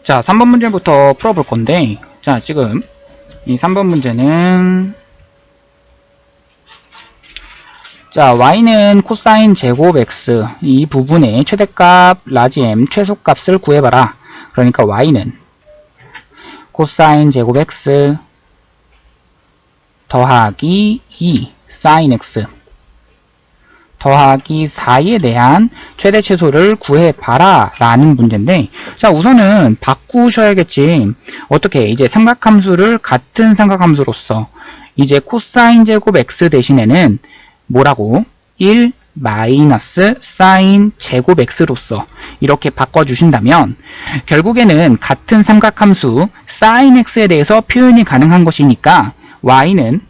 자, 3번 문제부터 풀어볼 건데, 자, 지금 이 3번 문제는, 자, y는 코사인 제곱 x 이 부분의 최대값 라지 m 최소값을 구해봐라. 그러니까 y는 코사인 제곱 x 더하기 2 사인 x 더하기 4에 대한 최대 최소를 구해봐라 라는 문제인데, 자, 우선은 바꾸셔야겠지. 어떻게 이제 삼각함수를 같은 삼각함수로서 이제 코사인 제곱 x 대신에는 뭐라고 1 마이너스 사인 제곱 x로서 이렇게 바꿔주신다면 결국에는 같은 삼각함수 사인 x에 대해서 표현이 가능한 것이니까 y는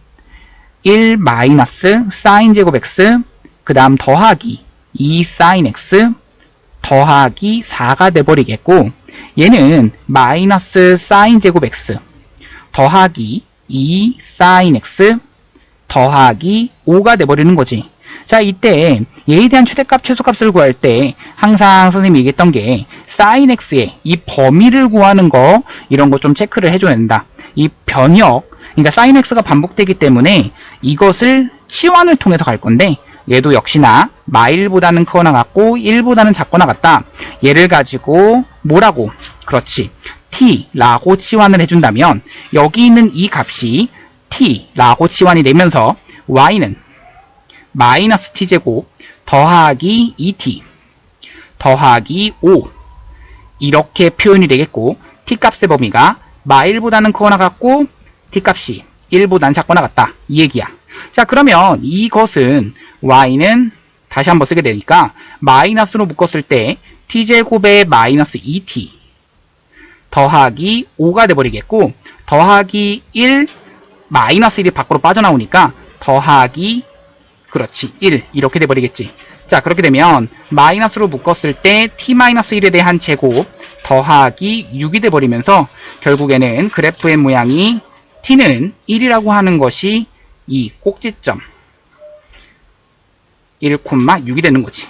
1 마이너스 사인 제곱 x 그 다음 더하기 2 사인 x 더하기 4가 돼버리겠고, 얘는 마이너스 사인 제곱 x 더하기 2 사인 x 더하기 5가 돼버리는 거지. 자, 이때 얘에 대한 최대값 최소값을 구할 때 항상 선생님이 얘기했던 게 사인 x의 이 범위를 구하는 거, 이런 거 좀 체크를 해줘야 된다. 이 변역, 그러니까 사인 x가 반복되기 때문에 이것을 치환을 통해서 갈 건데, 얘도 역시나 마일보다는 크거나 같고 1보다는 작거나 같다. 얘를 가지고 뭐라고? 그렇지. t라고 치환을 해준다면 여기 있는 이 값이 t라고 치환이 되면서 y는 마이너스 t제곱 더하기 2t 더하기 5 이렇게 표현이 되겠고, t값의 범위가 마일보다는 크거나 같고 t값이 1보다는 작거나 같다. 이 얘기야. 자, 그러면 이것은 y는 다시 한번 쓰게 되니까 마이너스로 묶었을 때 t제곱에 마이너스 2t 더하기 5가 돼버리겠고, 더하기 1 마이너스 1이 밖으로 빠져나오니까 더하기 그렇지 1 이렇게 돼버리겠지. 자, 그렇게 되면 마이너스로 묶었을 때 t-1에 대한 제곱 더하기 6이 돼버리면서 결국에는 그래프의 모양이 t는 1이라고 하는 것이 이 꼭지점 1,6이 되는 거지.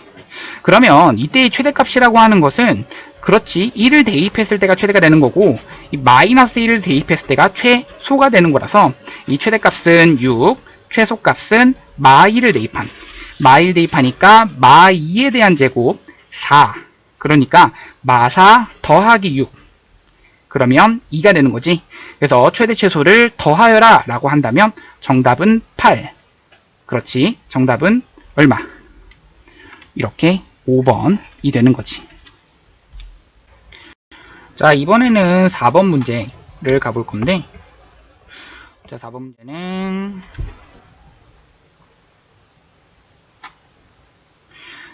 그러면 이때의 최대값이라고 하는 것은 그렇지 1을 대입했을 때가 최대가 되는 거고, 이 마이너스 1을 대입했을 때가 최소가 되는 거라서 이 최대값은 6, 최소값은 마1을 대입한, 마1 대입하니까 마2에 대한 제곱 4, 그러니까 마4 더하기 6, 그러면 2가 되는 거지. 그래서 최대 최소를 더하여라 라고 한다면 정답은 8. 그렇지. 정답은 얼마? 이렇게 5번이 되는 거지. 자, 이번에는 4번 문제를 가볼 건데, 자, 4번 문제는,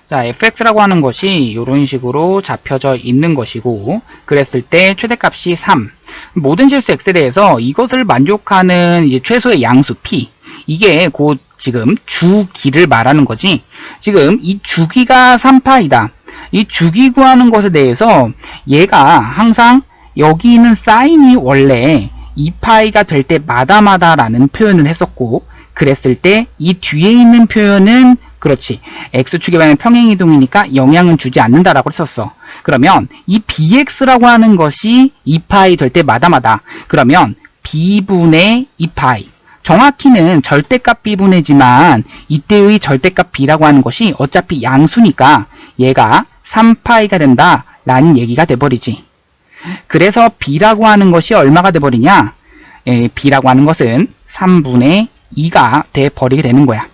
자, fx라고 하는 것이 이런 식으로 잡혀져 있는 것이고, 그랬을 때 최대값이 3. 모든 실수 x에 대해서 이것을 만족하는 이제 최소의 양수 p, 이게 곧 지금 주기를 말하는 거지. 지금 이 주기가 3파이다. 이 주기 구하는 것에 대해서 얘가 항상 여기 있는 사인이 원래 2파이가 될 때마다마다 라는 표현을 했었고, 그랬을 때 이 뒤에 있는 표현은 그렇지 x축에 반해 평행이동이니까 영향은 주지 않는다라고 했었어. 그러면 이 bx라고 하는 것이 2파이 될 때마다마다, 그러면 b분의 2파이, 정확히는 절대값 b분의지만 이때의 절대값 b라고 하는 것이 어차피 양수니까 얘가 3파이가 된다 라는 얘기가 돼버리지. 그래서 b라고 하는 것이 얼마가 돼버리냐, b라고 하는 것은 3분의 2가 돼버리게 되는 거야.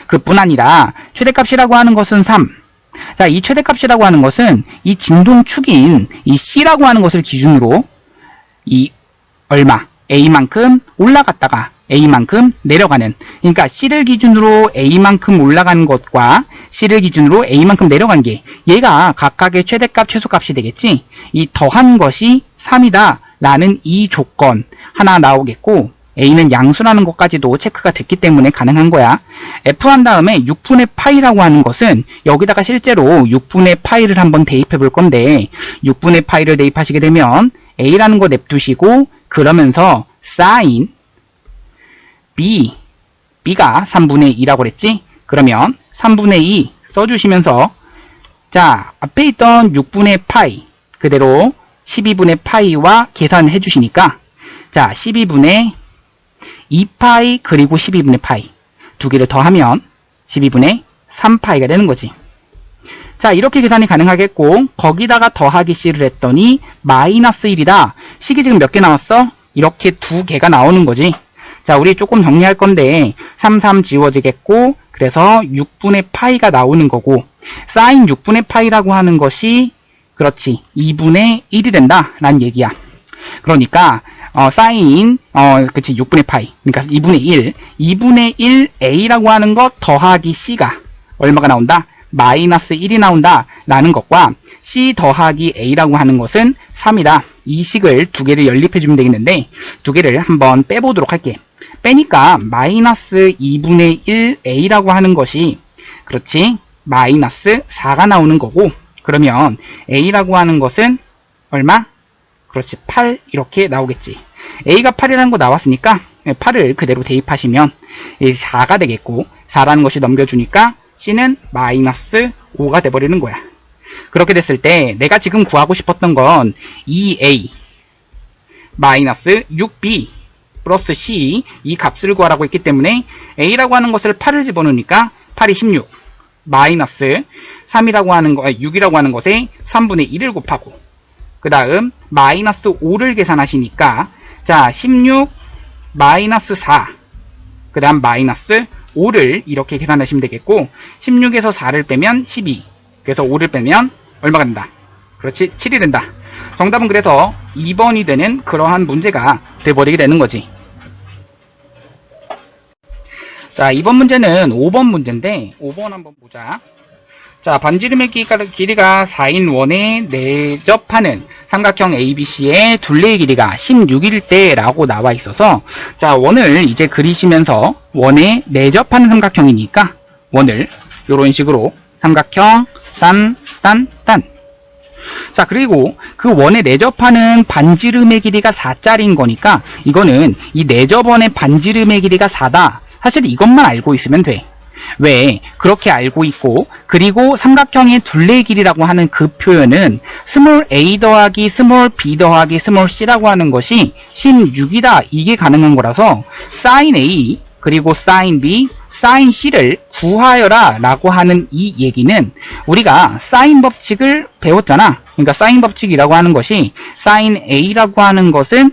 그뿐 아니라 최대값이라고 하는 것은 3. 자, 이 최대값이라고 하는 것은 이 진동축인 이 c라고 하는 것을 기준으로 이 얼마 a만큼 올라갔다가 a만큼 내려가는, 그러니까 c를 기준으로 a만큼 올라가는 것과 c를 기준으로 a만큼 내려간 게 얘가 각각의 최대값 최소값이 되겠지. 이 더한 것이 3이다 라는 이 조건 하나 나오겠고, a는 양수라는 것까지도 체크가 됐기 때문에 가능한 거야. f 한 다음에 6분의 파이라고 하는 것은 여기다가 실제로 6분의 파이를 한번 대입해 볼 건데, 6분의 파이를 대입하시게 되면 a라는 거 냅두시고, 그러면서 sin b가 3분의 2라고 그랬지? 그러면 3분의 2 써주시면서, 자, 앞에 있던 6분의 파이 그대로 12분의 파이와 계산해 주시니까 자 12분의 2파이 그리고 12분의 파이 두 개를 더하면 12분의 3파이가 되는 거지. 자 이렇게 계산이 가능하겠고 거기다가 더하기 C를 했더니 마이너스 1이다. 식이 지금 몇 개 나왔어? 이렇게 두 개가 나오는 거지. 자 우리 조금 정리할 건데 3, 3 지워지겠고 그래서 6분의 파이가 나오는 거고 사인 6분의 파이라고 하는 것이 그렇지 2분의 1이 된다 라는 얘기야. 그러니까 사인 그치 6분의 파이 그러니까 2분의 1 A라고 하는 것 더하기 C가 얼마가 나온다? 마이너스 1이 나온다 라는 것과 C 더하기 A라고 하는 것은 3이다. 이 식을 두 개를 연립해 주면 되겠는데 두 개를 한번 빼보도록 할게. 빼니까 마이너스 2분의 1 A라고 하는 것이 그렇지 마이너스 4가 나오는 거고 그러면 A라고 하는 것은 얼마? 그렇지 8 이렇게 나오겠지. A가 8이라는 거 나왔으니까 8을 그대로 대입하시면 4가 되겠고 4라는 것이 넘겨주니까 C는 마이너스 5가 돼버리는 거야. 그렇게 됐을 때 내가 지금 구하고 싶었던 건 2A 마이너스 6B 플러스 C 이 값을 구하라고 했기 때문에 A라고 하는 것을 8을 집어넣으니까 8이 16 마이너스 3이라고 하는 거 6이라고 하는 것에 3분의 1을 곱하고 그 다음 마이너스 5를 계산하시니까 자 16 마이너스 4 그 다음 마이너스 5를 이렇게 계산하시면 되겠고 16에서 4를 빼면 12 그래서 5를 빼면 얼마가 된다? 그렇지 7이 된다. 정답은 그래서 2번이 되는 그러한 문제가 돼버리게 되는 거지. 자 2번 문제는 5번 문제인데 5번 한번 보자. 자 반지름의 길이가 4인 원에 내접하는 삼각형 ABC의 둘레의 길이가 16일 때 라고 나와 있어서 자 원을 이제 그리시면서 원에 내접하는 삼각형이니까 원을 이런 식으로 삼각형 딴 자 그리고 그 원에 내접하는 반지름의 길이가 4짜리인 거니까 이거는 이 내접원의 반지름의 길이가 4다. 사실 이것만 알고 있으면 돼. 왜 그렇게 알고 있고 그리고 삼각형의 둘레의 길이라고 하는 그 표현은 스몰 a 더하기 스몰 b 더하기 스몰 c라고 하는 것이 16이다. 이게 가능한 거라서 sin a 그리고 sin b sin c를 구하여라 라고 하는 이 얘기는 우리가 사인 법칙을 배웠잖아. 그러니까 사인 법칙이라고 하는 것이 sin a라고 하는 것은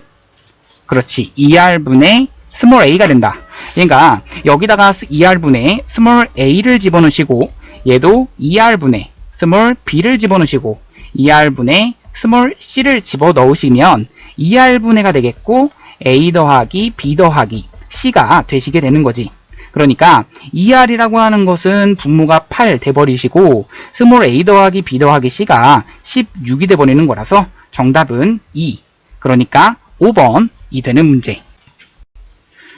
그렇지 2r분의 스몰 a가 된다. 그러니까 여기다가 2r분의 스몰 a를 집어넣으시고 얘도 2r분의 스몰 b를 집어넣으시고 2r분의 스몰 c를 집어넣으시면 2r분의가 되겠고 a 더하기 b 더하기 c가 되시게 되는 거지. 그러니까 2r이라고 하는 것은 분모가 8 돼버리시고 스몰 a 더하기 b 더하기 c가 16이 돼버리는 거라서 정답은 2. 그러니까 5번이 되는 문제.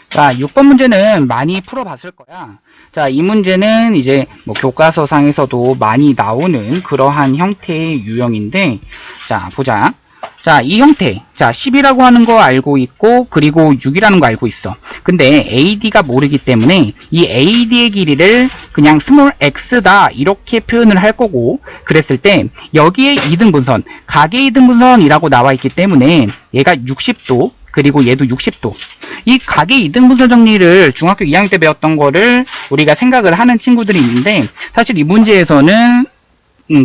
자, 6번 문제는 많이 풀어봤을 거야. 자, 이 문제는 이제 뭐 교과서상에서도 많이 나오는 그러한 형태의 유형인데, 자, 보자. 자, 이 형태. 자, 10이라고 하는 거 알고 있고, 그리고 6이라는 거 알고 있어. 근데 AD가 모르기 때문에 이 AD의 길이를 그냥 스몰 x다 이렇게 표현을 할 거고, 그랬을 때 여기에 이등분선, 각의 이등분선이라고 나와 있기 때문에 얘가 60도, 그리고 얘도 60도. 이 각의 이등분선 정리를 중학교 2학년 때 배웠던 거를 우리가 생각을 하는 친구들이 있는데 사실 이 문제에서는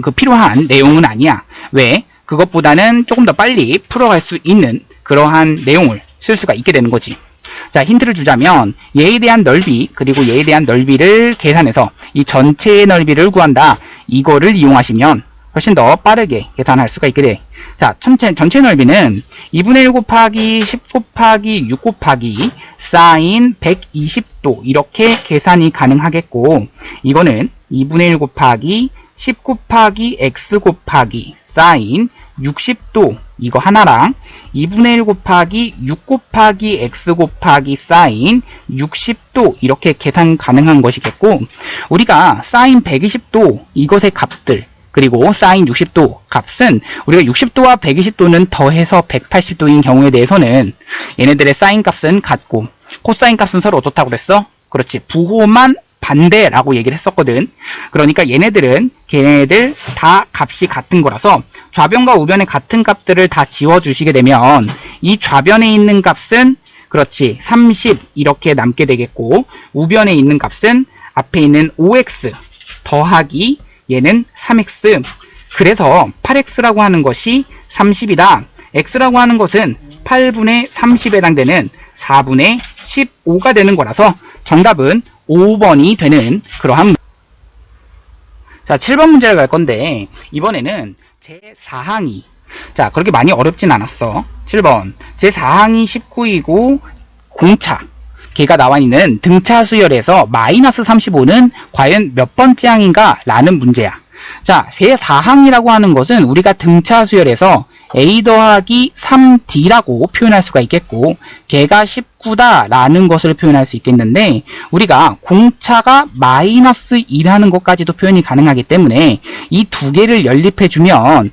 그 필요한 내용은 아니야. 왜? 그것보다는 조금 더 빨리 풀어갈 수 있는 그러한 내용을 쓸 수가 있게 되는 거지. 자, 힌트를 주자면 얘에 대한 넓이 그리고 얘에 대한 넓이를 계산해서 이 전체의 넓이를 구한다. 이거를 이용하시면 훨씬 더 빠르게 계산할 수가 있게 돼. 자, 전체 넓이는 2분의 1 곱하기 10 곱하기 6 곱하기 사인 120도 이렇게 계산이 가능하겠고 이거는 2분의 1 곱하기 10 곱하기 x 곱하기 사인 60도 이거 하나랑 2분의 1 곱하기 6 곱하기 x 곱하기 사인 60도 이렇게 계산 가능한 것이겠고 우리가 사인 120도 이것의 값들 그리고 사인 60도 값은 우리가 60도와 120도는 더해서 180도인 경우에 대해서는 얘네들의 사인 값은 같고 코사인 값은 서로 어떻다고 그랬어? 그렇지. 부호만 반대라고 얘기를 했었거든. 그러니까 얘네들 다 값이 같은 거라서 좌변과 우변의 같은 값들을 다 지워주시게 되면 이 좌변에 있는 값은 그렇지 30 이렇게 남게 되겠고 우변에 있는 값은 앞에 있는 5x 더하기 얘는 3x. 그래서 8x라고 하는 것이 30이다. x라고 하는 것은 8분의 30에 해당되는 4분의 15가 되는 거라서 정답은 5번이 되는 그러한. 자, 7번 문제를 갈 건데 이번에는 제4항이 자 그렇게 많이 어렵진 않았어. 7번 제4항이 19이고 공차 걔가 나와 있는 등차 수열에서 마이너스 35는 과연 몇 번째 항인가 라는 문제야. 자, 제4항이라고 하는 것은 우리가 등차 수열에서 a 더하기 3d라고 표현할 수가 있겠고 걔가 19다 라는 것을 표현할 수 있겠는데 우리가 공차가 마이너스 2라는 것까지도 표현이 가능하기 때문에 이 두 개를 연립해 주면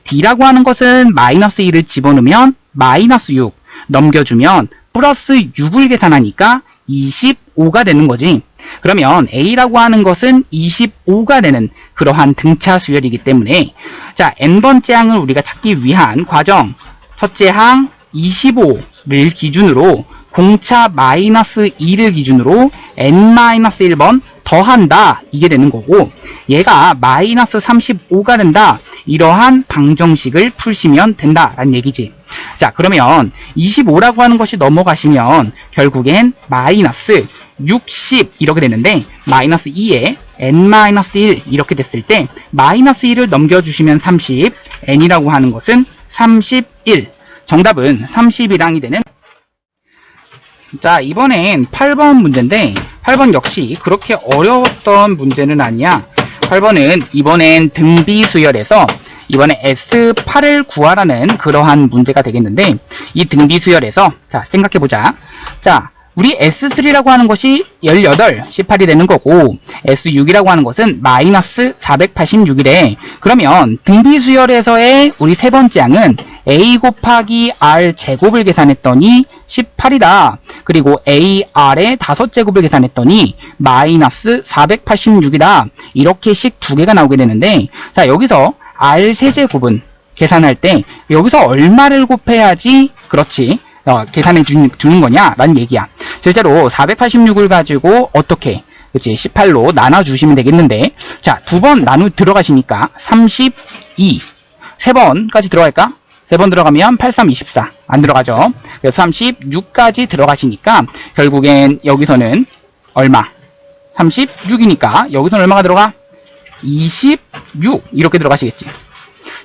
d라고 하는 것은 마이너스 2를 집어넣으면 마이너스 6 넘겨주면 플러스 6을 계산하니까 25가 되는 거지. 그러면 a라고 하는 것은 25가 되는 그러한 등차 수열이기 때문에 자 n번째 항을 우리가 찾기 위한 과정 첫째 항 25를 기준으로 공차 마이너스 2를 기준으로 n-1번 더한다 이게 되는 거고 얘가 마이너스 35가 된다 이러한 방정식을 푸시면 된다라는 얘기지. 자 그러면 25라고 하는 것이 넘어가시면 결국엔 마이너스 60 이렇게 되는데 마이너스 2에 n-1 이렇게 됐을 때 마이너스 1을 넘겨주시면 30 n이라고 하는 것은 31 정답은 31항이 되는. 자 이번엔 8번 문제인데 8번 역시 그렇게 어려웠던 문제는 아니야. 8번은 이번엔 등비수열에서 이번에 S8을 구하라는 그러한 문제가 되겠는데 이 등비수열에서 자 생각해보자. 자 우리 S3라고 하는 것이 18, 18이 되는 거고 S6이라고 하는 것은 마이너스 486이래. 그러면 등비수열에서의 우리 세 번째 항은 A 곱하기 R 제곱을 계산했더니 18이다. 그리고 AR의 5제곱을 계산했더니 마이너스 486이다. 이렇게씩 두 개가 나오게 되는데 자 여기서 R 세제곱은 계산할 때 여기서 얼마를 곱해야지 그렇지 계산해 주는 거냐 라는 얘기야. 실제로 486을 가지고 어떻게 그치 18로 나눠주시면 되겠는데 자 두 번 나누 들어가시니까 32 세 번까지 들어갈까? 세 번 들어가면 83, 24 안 들어가죠. 그래서 36까지 들어가시니까 결국엔 여기서는 얼마? 36이니까 여기서는 얼마가 들어가? 26 이렇게 들어가시겠지.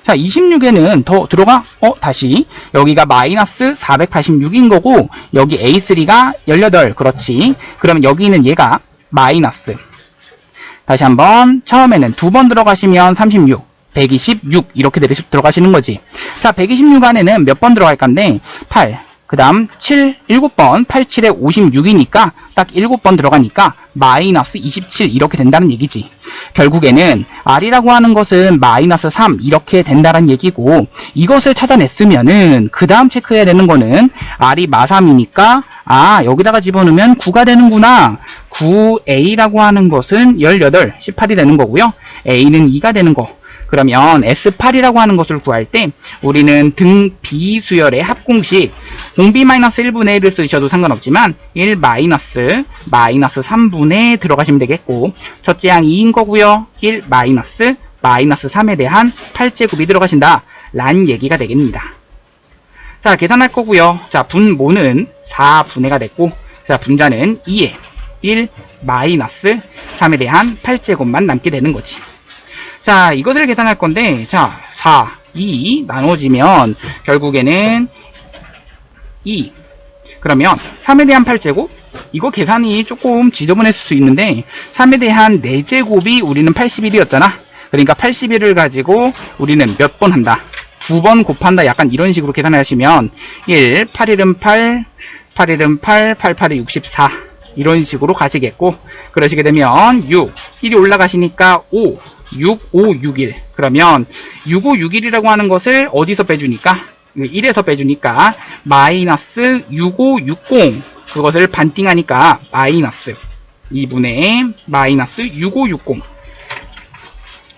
자 26에는 더 들어가? 다시 여기가 마이너스 486인 거고 여기 A3가 18 그렇지. 그러면 여기는 얘가 마이너스 다시 한번 처음에는 두 번 들어가시면 36 126 이렇게 들어가시는 거지. 자 126 안에는 몇 번 들어갈 건데 8 그 다음 7 7번 8, 7에 56이니까 딱 7번 들어가니까 마이너스 27 이렇게 된다는 얘기지. 결국에는 R이라고 하는 것은 마이너스 3 이렇게 된다는 얘기고 이것을 찾아냈으면은 그 다음 체크해야 되는 거는 R이 마3이니까 아 여기다가 집어넣으면 9가 되는구나. 9A라고 하는 것은 18, 18이 되는 거고요. A는 2가 되는 거. 그러면 S8이라고 하는 것을 구할 때 우리는 등 비수열의 합공식 공비-1분의 1을 쓰셔도 상관없지만 1 마이너스 3분의 들어가시면 되겠고 첫째 항 2인 거고요. 1 마이너스 3에 대한 8제곱이 들어가신다 라는 얘기가 되겠습니다. 자 계산할 거고요. 자 분모는 4분의가 됐고 자 분자는 2에 1 마이너스 3에 대한 8제곱만 남게 되는 거지. 자 이것을 계산할 건데 자 4, 2 나눠지면 결국에는 2 그러면 3에 대한 8제곱 이거 계산이 조금 지저분했을 수 있는데 3에 대한 4제곱이 우리는 81이었잖아. 그러니까 81을 가지고 우리는 몇 번 한다? 2번 곱한다. 약간 이런 식으로 계산을 하시면 1, 8일은 8, 8일은 8, 8, 8이 64 이런 식으로 가시겠고 그러시게 되면 6, 1이 올라가시니까 5 6, 5, 6, 1 그러면 6, 5, 6, 1이라고 하는 것을 어디서 빼주니까 1에서 빼주니까 마이너스 6, 5, 60 그것을 반띵하니까 마이너스 2분의 마이너스 6, 5, 60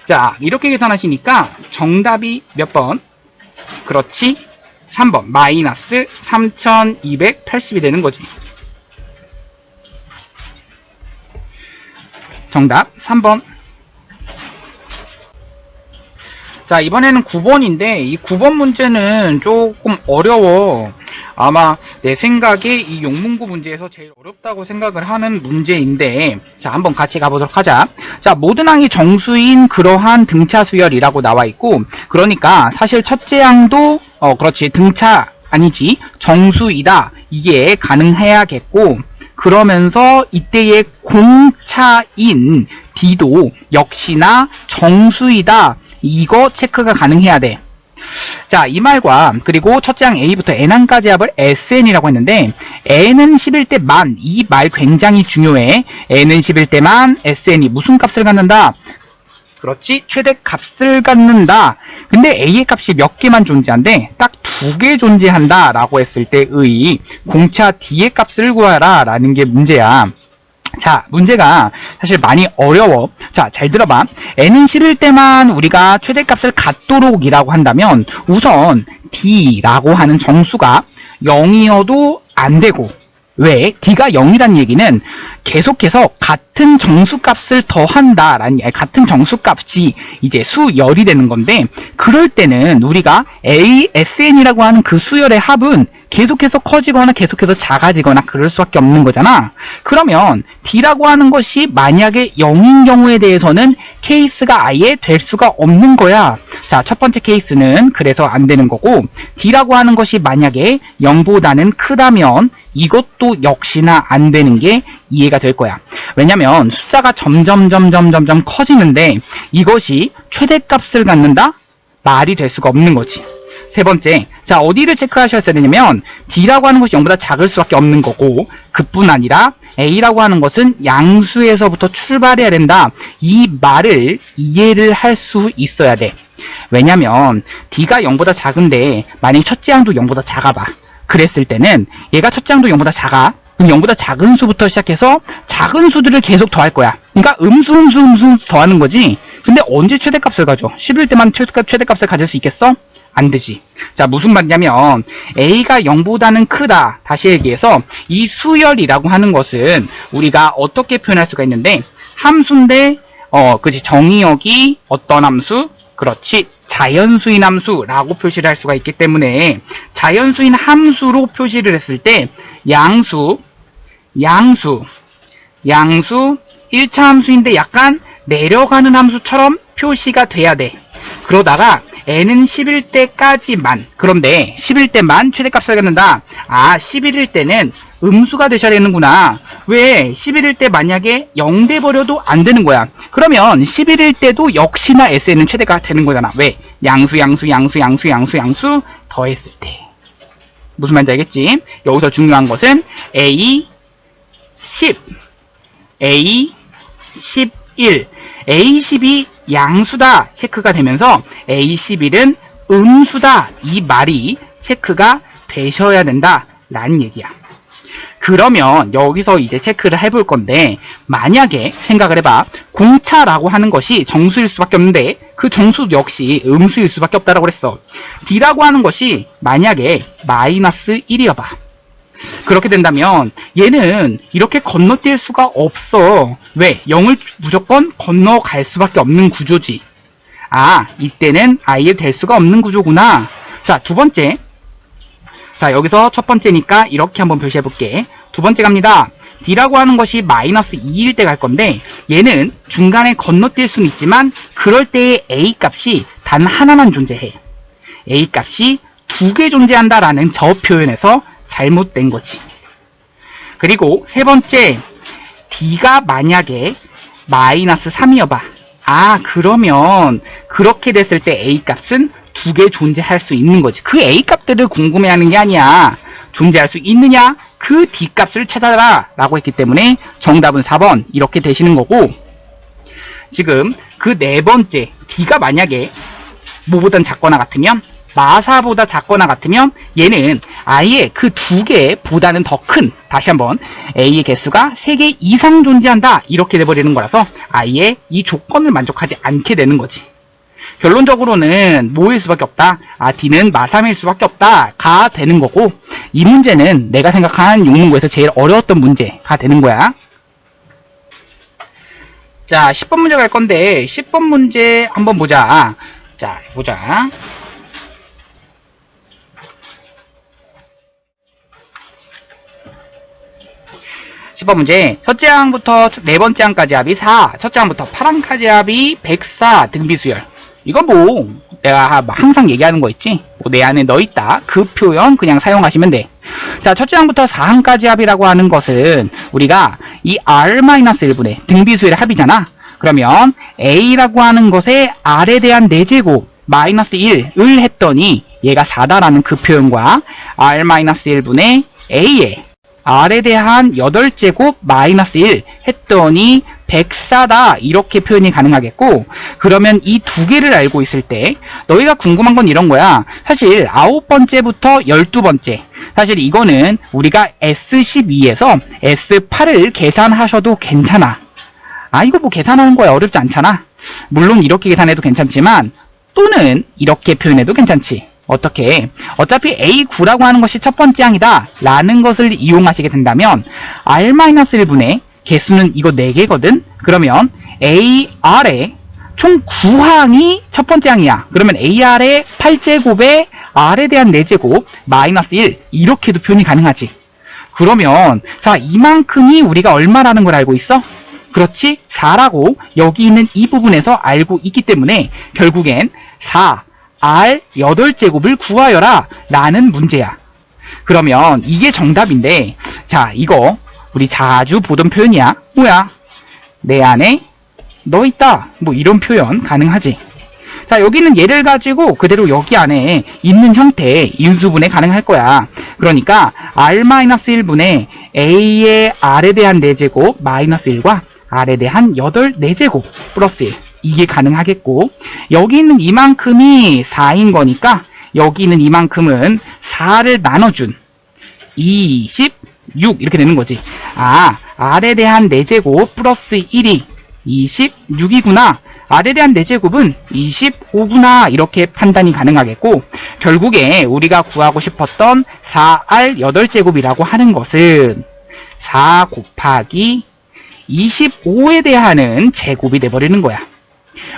자, 이렇게 계산하시니까 정답이 몇 번? 그렇지, 3번 마이너스 3280이 되는 거지. 정답 3번. 자, 이번에는 9번인데 이 9번 문제는 조금 어려워. 아마 내 생각에 이 용문고 문제에서 제일 어렵다고 생각을 하는 문제인데, 자, 한번 같이 가보도록 하자. 자, 모든 항이 정수인 그러한 등차 수열이라고 나와 있고, 그러니까 사실 첫째 항도 그렇지, 등차 아니지, 정수이다, 이게 가능해야겠고, 그러면서 이때의 공차인 D도 역시나 정수이다, 이거 체크가 가능해야 돼. 자, 이 말과 그리고 첫째 항 A부터 N항까지 합을 SN이라고 했는데, N은 11대 만, 이 말 굉장히 중요해. N은 11대 만, SN이 무슨 값을 갖는다? 그렇지, 최대값을 갖는다. 근데 A의 값이 몇 개만 존재한대? 딱 2개 존재한다 라고 했을 때의 공차 D의 값을 구하라 라는 게 문제야. 자, 문제가 사실 많이 어려워. 자, 잘 들어봐. n은 11대만 우리가 최대값을 갖도록 이라고 한다면 우선 d라고 하는 정수가 0이어도 안 되고, 왜? d가 0이란 얘기는 계속해서 같은 정수값을 더한다 라는, 같은 정수값이 이제 수열이 되는 건데, 그럴 때는 우리가 SN이라고 하는 그 수열의 합은 계속해서 커지거나 계속해서 작아지거나 그럴 수밖에 없는 거잖아. 그러면 D라고 하는 것이 만약에 0인 경우에 대해서는 케이스가 아예 될 수가 없는 거야. 자, 첫 번째 케이스는 그래서 안 되는 거고, D라고 하는 것이 만약에 0보다는 크다면 이것도 역시나 안 되는 게 이해가 될 거야. 왜냐면 숫자가 점점 커지는데 이것이 최대값을 갖는다? 말이 될 수가 없는 거지. 세 번째, 자, 어디를 체크하셔야 되냐면 D라고 하는 것이 0보다 작을 수밖에 없는 거고, 그뿐 아니라 A라고 하는 것은 양수에서부터 출발해야 된다. 이 말을 이해를 할 수 있어야 돼. 왜냐면 D가 0보다 작은데 만약에 첫째 항도 0보다 작아봐. 그랬을 때는 얘가 첫째 항도 0보다 작아. 그럼 0보다 작은 수부터 시작해서 작은 수들을 계속 더할 거야. 그러니까 음수 더하는 거지. 근데 언제 최대값을 가져? 11대만 최대값을 가질 수 있겠어? 안 되지. 자, 무슨 말이냐면 A가 0보다는 크다. 다시 얘기해서 이 수열이라고 하는 것은 우리가 어떻게 표현할 수가 있는데, 함수인데 그치, 정의역이 어떤 함수? 그렇지, 자연수인 함수라고 표시를 할 수가 있기 때문에 자연수인 함수로 표시를 했을 때 양수 1차 함수인데 약간 내려가는 함수처럼 표시가 돼야 돼. 그러다가 n은 11대까지만, 그런데 11대만 최대값을 갖는다. 아, 11일 때는 음수가 되셔야 되는구나. 왜? 11일 때 만약에 0돼 버려도 안 되는 거야. 그러면 11일 때도 역시나 SN은 최대가 되는 거잖아. 왜? 양수 더했을 때. 무슨 말인지 알겠지? 여기서 중요한 것은 A10, A11, A12 양수다 체크가 되면서 A11은 음수다, 이 말이 체크가 되셔야 된다 라는 얘기야. 그러면 여기서 이제 체크를 해볼 건데, 만약에 생각을 해봐. 공차라고 하는 것이 정수일 수밖에 없는데 그 정수 역시 음수일 수밖에 없다라고 그랬어. D라고 하는 것이 만약에 마이너스 1이어봐. 그렇게 된다면 얘는 이렇게 건너뛸 수가 없어. 왜? 0을 무조건 건너갈 수밖에 없는 구조지. 아, 이때는 아예 될 수가 없는 구조구나. 자, 두 번째. 자, 여기서 첫 번째니까 이렇게 한번 표시해 볼게. 두 번째 갑니다. D라고 하는 것이 마이너스 2일 때 갈 건데, 얘는 중간에 건너뛸 수는 있지만 그럴 때의 A 값이 단 하나만 존재해. A 값이 2개 존재한다라는 저 표현에서 잘못된 거지. 그리고 세 번째, D가 만약에 마이너스 3이어봐. 아, 그러면 그렇게 됐을 때 A 값은 2개 존재할 수 있는 거지. 그 A 값들을 궁금해하는 게 아니야. 존재할 수 있느냐? 그 D 값을 찾아라 라고 했기 때문에 정답은 4번 이렇게 되시는 거고, 지금 그 네 번째, D가 만약에 뭐보단 작거나 같으면 마사보다 작거나 같으면 얘는 아예 그 두 개보다는 더 큰, 다시 한번 A의 개수가 3개 이상 존재한다 이렇게 돼버리는 거라서 아예 이 조건을 만족하지 않게 되는 거지. 결론적으로는 뭐일 수밖에 없다? D는 마3일 수밖에 없다 가 되는 거고, 이 문제는 내가 생각한 6문고에서 제일 어려웠던 문제가 되는 거야. 자, 10번 문제 갈 건데 10번 문제 한번 보자. 자, 보자. 문제. 첫째 항부터 네 번째 항까지 합이 4, 첫째 항부터 8항까지 합이 104 등비수열. 이거 뭐 내가 항상 얘기하는 거 있지? 뭐 내 안에 너 있다. 그 표현 그냥 사용하시면 돼. 자, 첫째 항부터 4항까지 합이라고 하는 것은 우리가 이 R-1분의 등비수열의 합이잖아. 그러면 A라고 하는 것에 R에 대한 4제곱 마이너스 1을 했더니 얘가 4다라는 그 표현과 R-1분의 A에 R에 대한 8제곱 마이너스 1 했더니 104다 이렇게 표현이 가능하겠고, 그러면 이 두 개를 알고 있을 때 너희가 궁금한 건 이런 거야. 사실 9번째부터 12번째, 사실 이거는 우리가 S12에서 S8을 계산하셔도 괜찮아. 이거 뭐 계산하는 거야 어렵지 않잖아. 물론 이렇게 계산해도 괜찮지만 또는 이렇게 표현해도 괜찮지. 어떻게? 어차피 A9라고 하는 것이 첫 번째 항이다 라는 것을 이용하시게 된다면 R-1분의 개수는 이거 4개거든? 그러면 AR의 총 9항이 첫 번째 항이야. 그러면 AR의 8제곱에 R에 대한 4제곱 마이너스 1 이렇게도 표현이 가능하지. 그러면 자, 이만큼이 우리가 얼마라는 걸 알고 있어? 그렇지? 4라고 여기 있는 이 부분에서 알고 있기 때문에 결국엔 4 R 8제곱을 구하여라 라는 문제야. 그러면 이게 정답인데, 자, 이거 우리 자주 보던 표현이야. 뭐야? 내 안에 너 있다. 뭐 이런 표현 가능하지. 자, 여기는 얘를 가지고 그대로 여기 안에 있는 형태의 인수분해 가능할 거야. 그러니까 R-1분의 A의 R에 대한 4제곱 마이너스 1과 R에 대한 4제곱 플러스 1 이게 가능하겠고, 여기 있는 이만큼이 4인 거니까 여기 있는 이만큼은 4를 나눠준 26 이렇게 되는 거지. R에 대한 4제곱 플러스 1이 26이구나. R에 대한 4제곱은 25구나. 이렇게 판단이 가능하겠고, 결국에 우리가 구하고 싶었던 4R 8제곱이라고 하는 것은 4 곱하기 25에 대한 제곱이 돼버리는 거야.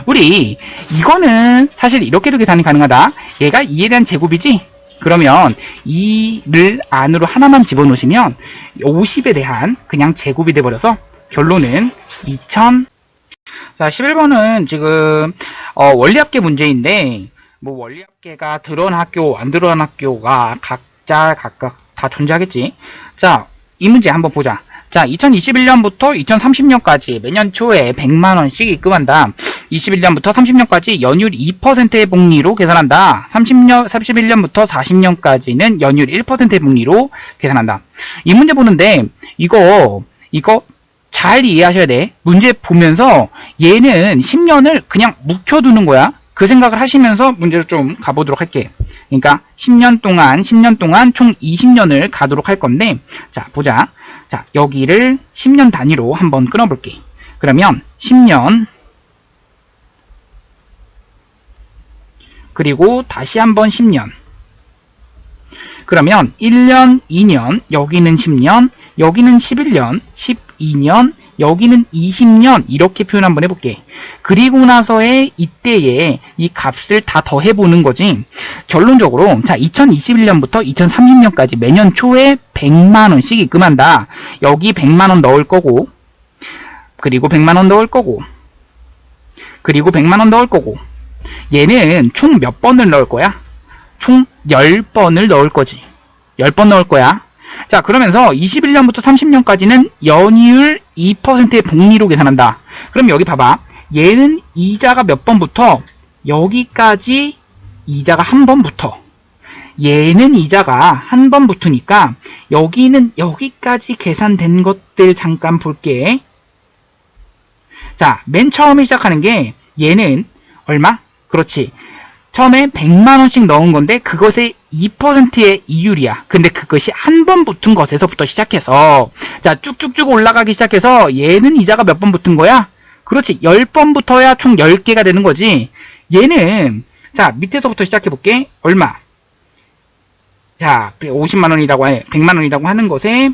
우리 이거는 사실 이렇게도 계산이 가능하다. 얘가 2에 대한 제곱이지? 그러면 2를 안으로 하나만 집어넣으시면 50에 대한 그냥 제곱이 돼버려서 결론은 2000. 자, 11번은 지금 원리합계 문제인데, 뭐 원리합계가 들어간 학교 안 들어간 학교가 각자 각각 다 존재하겠지. 자, 이 문제 한번 보자. 자, 2021년부터 2030년까지 매년 초에 100만원씩 입금한다. 21년부터 30년까지 연율 2%의 복리로 계산한다. 31년부터 40년까지는 연율 1%의 복리로 계산한다. 이 문제 보는데 이거 잘 이해하셔야 돼. 문제 보면서 얘는 10년을 그냥 묵혀두는 거야. 그 생각을 하시면서 문제를 좀 가보도록 할게. 그러니까 10년 동안 총 20년을 가도록 할 건데, 자, 보자. 자, 여기를 10년 단위로 한번 끊어볼게. 그러면 10년, 그리고 다시 한번 10년. 그러면 1년, 2년, 여기는 10년, 여기는 11년, 12년, 여기는 20년 이렇게 표현 한번 해볼게. 그리고 나서의 이때에 이 값을 다 더해보는 거지. 결론적으로 자, 2021년부터 2030년까지 매년 초에 100만원씩 입금한다. 여기 100만원 넣을 거고, 그리고 100만원 넣을 거고, 그리고 100만원 넣을 거고, 얘는 총 몇 번을 넣을 거야? 총 10번을 넣을 거지. 10번 넣을 거야. 자, 그러면서 21년부터 30년까지는 연이율 2%의 복리로 계산한다. 그럼 여기 봐봐. 얘는 이자가 몇 번부터? 여기까지 이자가 한 번부터. 얘는 이자가 한 번 붙으니까 여기는 여기까지 계산된 것들 잠깐 볼게. 자, 맨 처음에 시작하는 게 얘는 얼마? 그렇지. 처음에 100만원씩 넣은 건데 그것의 2%의 이율이야. 근데 그것이 한 번 붙은 것에서부터 시작해서 자 쭉쭉쭉 올라가기 시작해서 얘는 이자가 몇 번 붙은 거야? 그렇지. 10번 붙어야 총 10개가 되는 거지. 얘는 자 밑에서부터 시작해 볼게. 얼마? 자 50만원이라고 해. 100만원이라고 하는 것에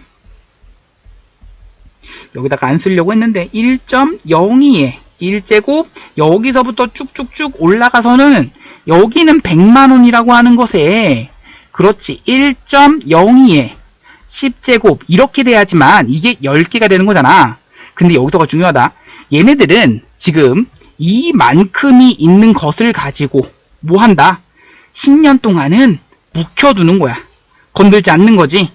여기다가 안 쓰려고 했는데 1.02에 1제곱 여기서부터 쭉쭉쭉 올라가서는 여기는 100만원이라고 하는 것에 그렇지 1.02에 10제곱 이렇게 돼야지만 이게 10개가 되는 거잖아. 근데 여기서가 중요하다. 얘네들은 지금 이만큼이 있는 것을 가지고 뭐 한다? 10년 동안은 묵혀두는 거야. 건들지 않는 거지.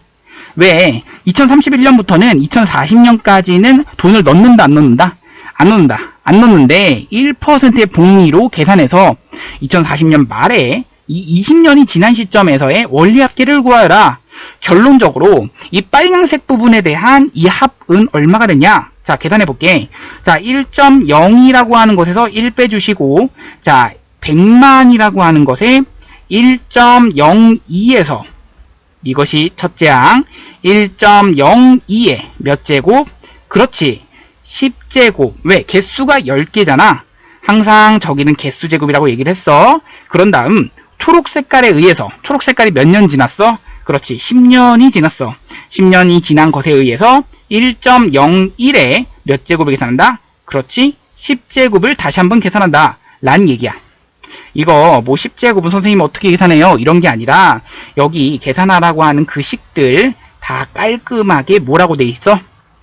왜? 2031년부터는 2040년까지는 돈을 넣는다, 안 넣는다? 안 넣는다. 안 넣는데 1%의 복리로 계산해서 2040년 말에 이 20년이 지난 시점에서의 원리합계를 구하여라. 결론적으로 이 빨간색 부분에 대한 이 합은 얼마가 되냐? 자, 계산해 볼게. 자, 1.02라고 하는 것에서 1 빼주시고, 자, 100만이라고 하는 것에 1.02에서 이것이 첫째 항 1.02에 몇 제곱? 그렇지. 10제곱. 왜? 개수가 10개잖아. 항상 저기는 개수 제곱이라고 얘기를 했어. 그런 다음 초록 색깔에 의해서 초록 색깔이 몇 년 지났어? 그렇지. 10년이 지났어. 10년이 지난 것에 의해서 1.01에 몇 제곱을 계산한다? 그렇지. 10제곱을 다시 한번 계산한다. 라는 얘기야. 이거 뭐 10제곱은 선생님 어떻게 계산해요? 이런 게 아니라 여기 계산하라고 하는 그 식들 다 깔끔하게 뭐라고 돼 있어?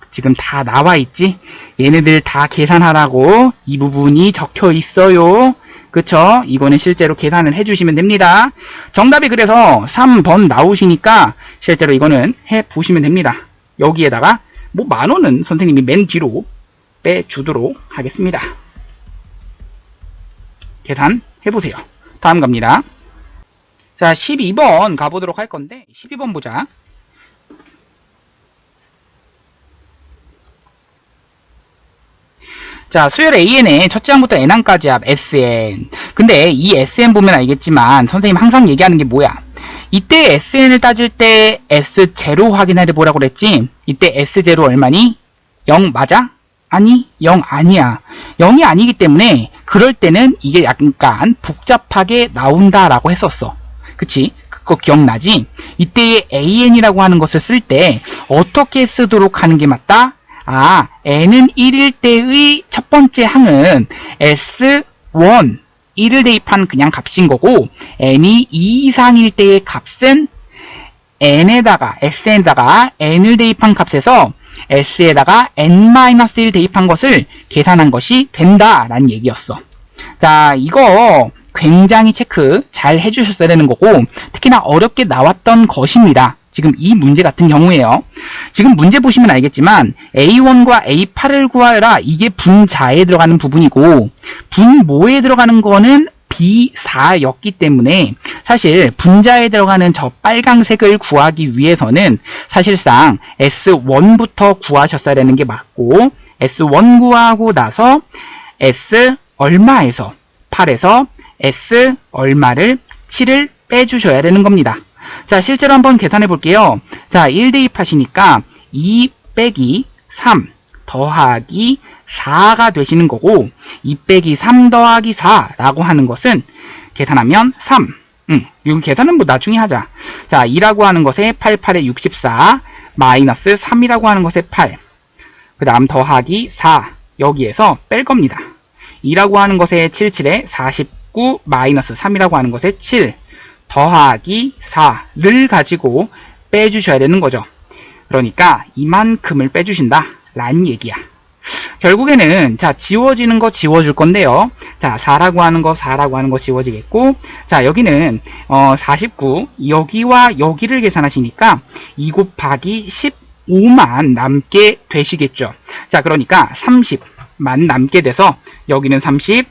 지금 다 나와 있지? 얘네들 다 계산하라고 이 부분이 적혀 있어요. 그쵸? 이거는 실제로 계산을 해주시면 됩니다. 정답이 그래서 3번 나오시니까 실제로 이거는 해보시면 됩니다. 여기에다가 뭐 만원은 선생님이 맨 뒤로 빼주도록 하겠습니다. 계산 해보세요. 다음 갑니다. 자, 12번 가보도록 할 건데 12번 보자. 자, 수열 AN의 첫째 항부터 N항까지 합 SN. 근데 이 SN 보면 알겠지만 선생님 항상 얘기하는 게 뭐야? 이때 SN을 따질 때 S0 확인해 보라고 그랬지? 이때 S0 얼마니? 0 맞아? 아니, 0 아니야. 0이 아니기 때문에 그럴 때는 이게 약간 복잡하게 나온다라고 했었어. 그치? 그거 기억나지? 이때의 AN이라고 하는 것을 쓸 때 어떻게 쓰도록 하는 게 맞다? 아, n은 1일 때의 첫 번째 항은 S1, 1을 대입한 그냥 값인 거고 n이 2 이상일 때의 값은 n에다가 xn에다가 n을 대입한 값에서 s에다가 n-1 대입한 것을 계산한 것이 된다라는 얘기였어. 자, 이거 굉장히 체크 잘 해주셨어야 되는 거고 특히나 어렵게 나왔던 것입니다. 지금 이 문제 같은 경우에요. 지금 문제 보시면 알겠지만 A1과 A8을 구하여라. 이게 분자에 들어가는 부분이고 분모에 들어가는 거는 B4였기 때문에 사실 분자에 들어가는 저 빨강색을 구하기 위해서는 사실상 S1부터 구하셨어야 되는 게 맞고 S1 구하고 나서 S 얼마에서 8에서 S 얼마를 7을 빼주셔야 되는 겁니다. 자, 실제로 한번 계산해 볼게요. 자, 1 대입하시니까 2 빼기 3 더하기 4가 되시는 거고 2 빼기 3 더하기 4라고 하는 것은 계산하면 3. 이거 계산은 뭐 나중에 하자. 자, 2라고 하는 것에 8, 8에 64 마이너스 3이라고 하는 것에 8. 그 다음 더하기 4 여기에서 뺄 겁니다. 2라고 하는 것에 7, 7에 49 마이너스 3이라고 하는 것에 7 더하기 4를 가지고 빼주셔야 되는 거죠. 그러니까 이만큼을 빼주신다 라는 얘기야. 결국에는 자, 지워지는 거 지워줄 건데요. 자, 4라고 하는 거 4라고 하는 거 지워지겠고, 자, 여기는 49 여기와 여기를 계산하시니까 2 곱하기 15만 남게 되시겠죠. 자, 그러니까 30만 남게 돼서 여기는 30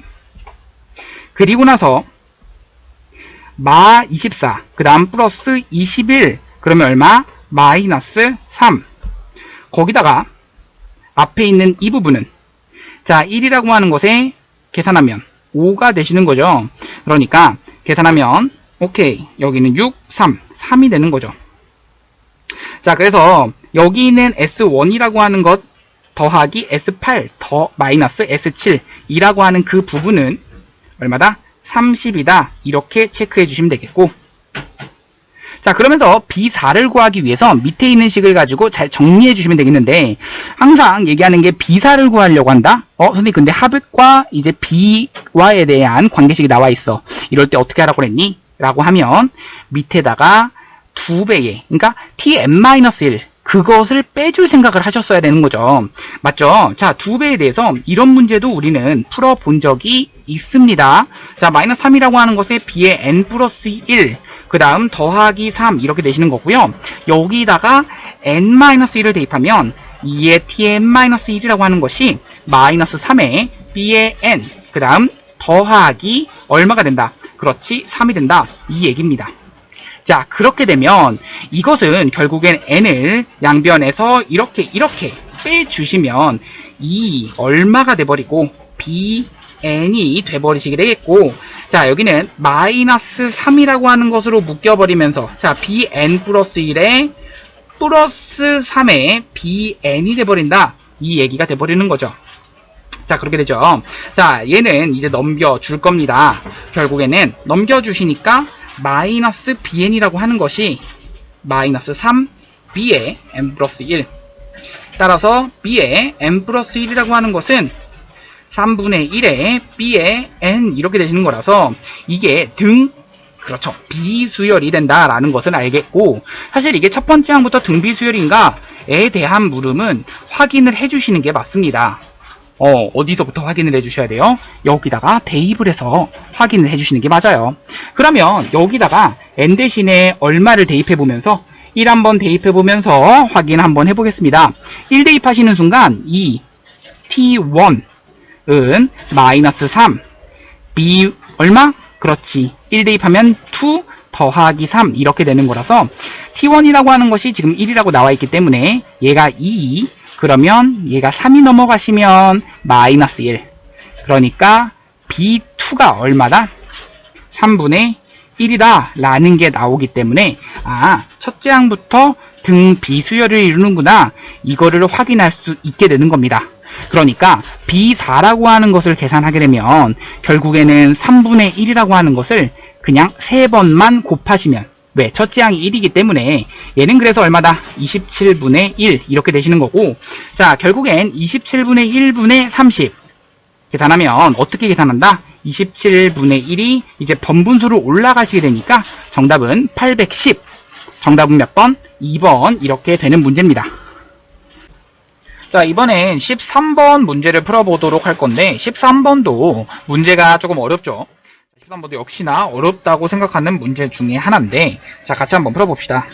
그리고 나서 마 24, 그 다음 플러스 21, 그러면 얼마? 마이너스 3. 거기다가 앞에 있는 이 부분은 자, 1이라고 하는 것에 계산하면 5가 되시는 거죠. 그러니까 계산하면 오케이. 여기는 6, 3. 3이 되는 거죠. 자, 그래서 여기는 S1이라고 하는 것 더하기 S8 더 마이너스 S7이라고 하는 그 부분은 얼마다? 30이다. 이렇게 체크해 주시면 되겠고, 자, 그러면서 B4를 구하기 위해서 밑에 있는 식을 가지고 잘 정리해 주시면 되겠는데, 항상 얘기하는 게 B4를 구하려고 한다? 선생님 근데 합과 이제 B와에 대한 관계식이 나와 있어. 이럴 때 어떻게 하라고 그랬니? 라고 하면 밑에다가 2배의, 그러니까 Tn-1 그것을 빼줄 생각을 하셨어야 되는 거죠. 맞죠? 자, 2배에 대해서 이런 문제도 우리는 풀어본 적이 있습니다. 자, 마이너스 3이라고 하는 것에 B의 n 플러스 1, 그 다음 더하기 3 이렇게 되시는 거고요. 여기다가 n-1을 대입하면 2의 Tn-1이라고 하는 것이 마이너스 3의 B의 n, 그 다음 더하기 얼마가 된다? 그렇지, 3이 된다. 이 얘기입니다. 자, 그렇게 되면 이것은 결국엔 n을 양변에서 이렇게 빼주시면 이 얼마가 돼버리고 bn이 돼버리시게 되겠고, 자, 여기는 마이너스 3이라고 하는 것으로 묶여버리면서, 자, bn 플러스 1에 플러스 3에 bn이 돼버린다. 이 얘기가 돼버리는 거죠. 자, 그렇게 되죠. 자, 얘는 이제 넘겨줄 겁니다. 결국에는 넘겨주시니까 마이너스 bn이라고 하는 것이 마이너스 3 b의 n 플러스 1. 따라서 b의 n 플러스 1이라고 하는 것은 3분의 1의 b의 n 이렇게 되시는 거라서 이게 그렇죠, 비수열이 된다라는 것을 알겠고, 사실 이게 첫 번째 항부터 등비수열인가에 대한 물음은 확인을 해주시는 게 맞습니다. 어디서부터 확인을 해주셔야 돼요? 여기다가 대입을 해서 확인을 해주시는 게 맞아요. 그러면 여기다가 n 대신에 얼마를 대입해보면서 1 한번 대입해보면서 확인 한번 해보겠습니다. 1 대입하시는 순간 이 t1은 마이너스 3 b 얼마? 그렇지, 1 대입하면 2 더하기 3 이렇게 되는 거라서 t1이라고 하는 것이 지금 1이라고 나와 있기 때문에 얘가 2, 그러면 얘가 3이 넘어가시면 마이너스 1. 그러니까 B2가 얼마다? 3분의 1이다 라는 게 나오기 때문에, 첫째 항부터 등 비수열을 이루는구나, 이거를 확인할 수 있게 되는 겁니다. 그러니까 B4라고 하는 것을 계산하게 되면 결국에는 3분의 1이라고 하는 것을 그냥 3번만 곱하시면, 왜? 첫째 항이 1이기 때문에 얘는 그래서 얼마다? 27분의 1 이렇게 되시는 거고, 자, 결국엔 27분의 1분의 30 계산하면 어떻게 계산한다? 27분의 1이 이제 번분수로 올라가시게 되니까 정답은 810. 정답은 몇 번? 2번 이렇게 되는 문제입니다. 자, 이번엔 13번 문제를 풀어보도록 할 건데, 13번도 문제가 조금 어렵죠. 13번도 역시나 어렵다고 생각하는 문제 중에 하나인데, 자, 같이 한번 풀어봅시다.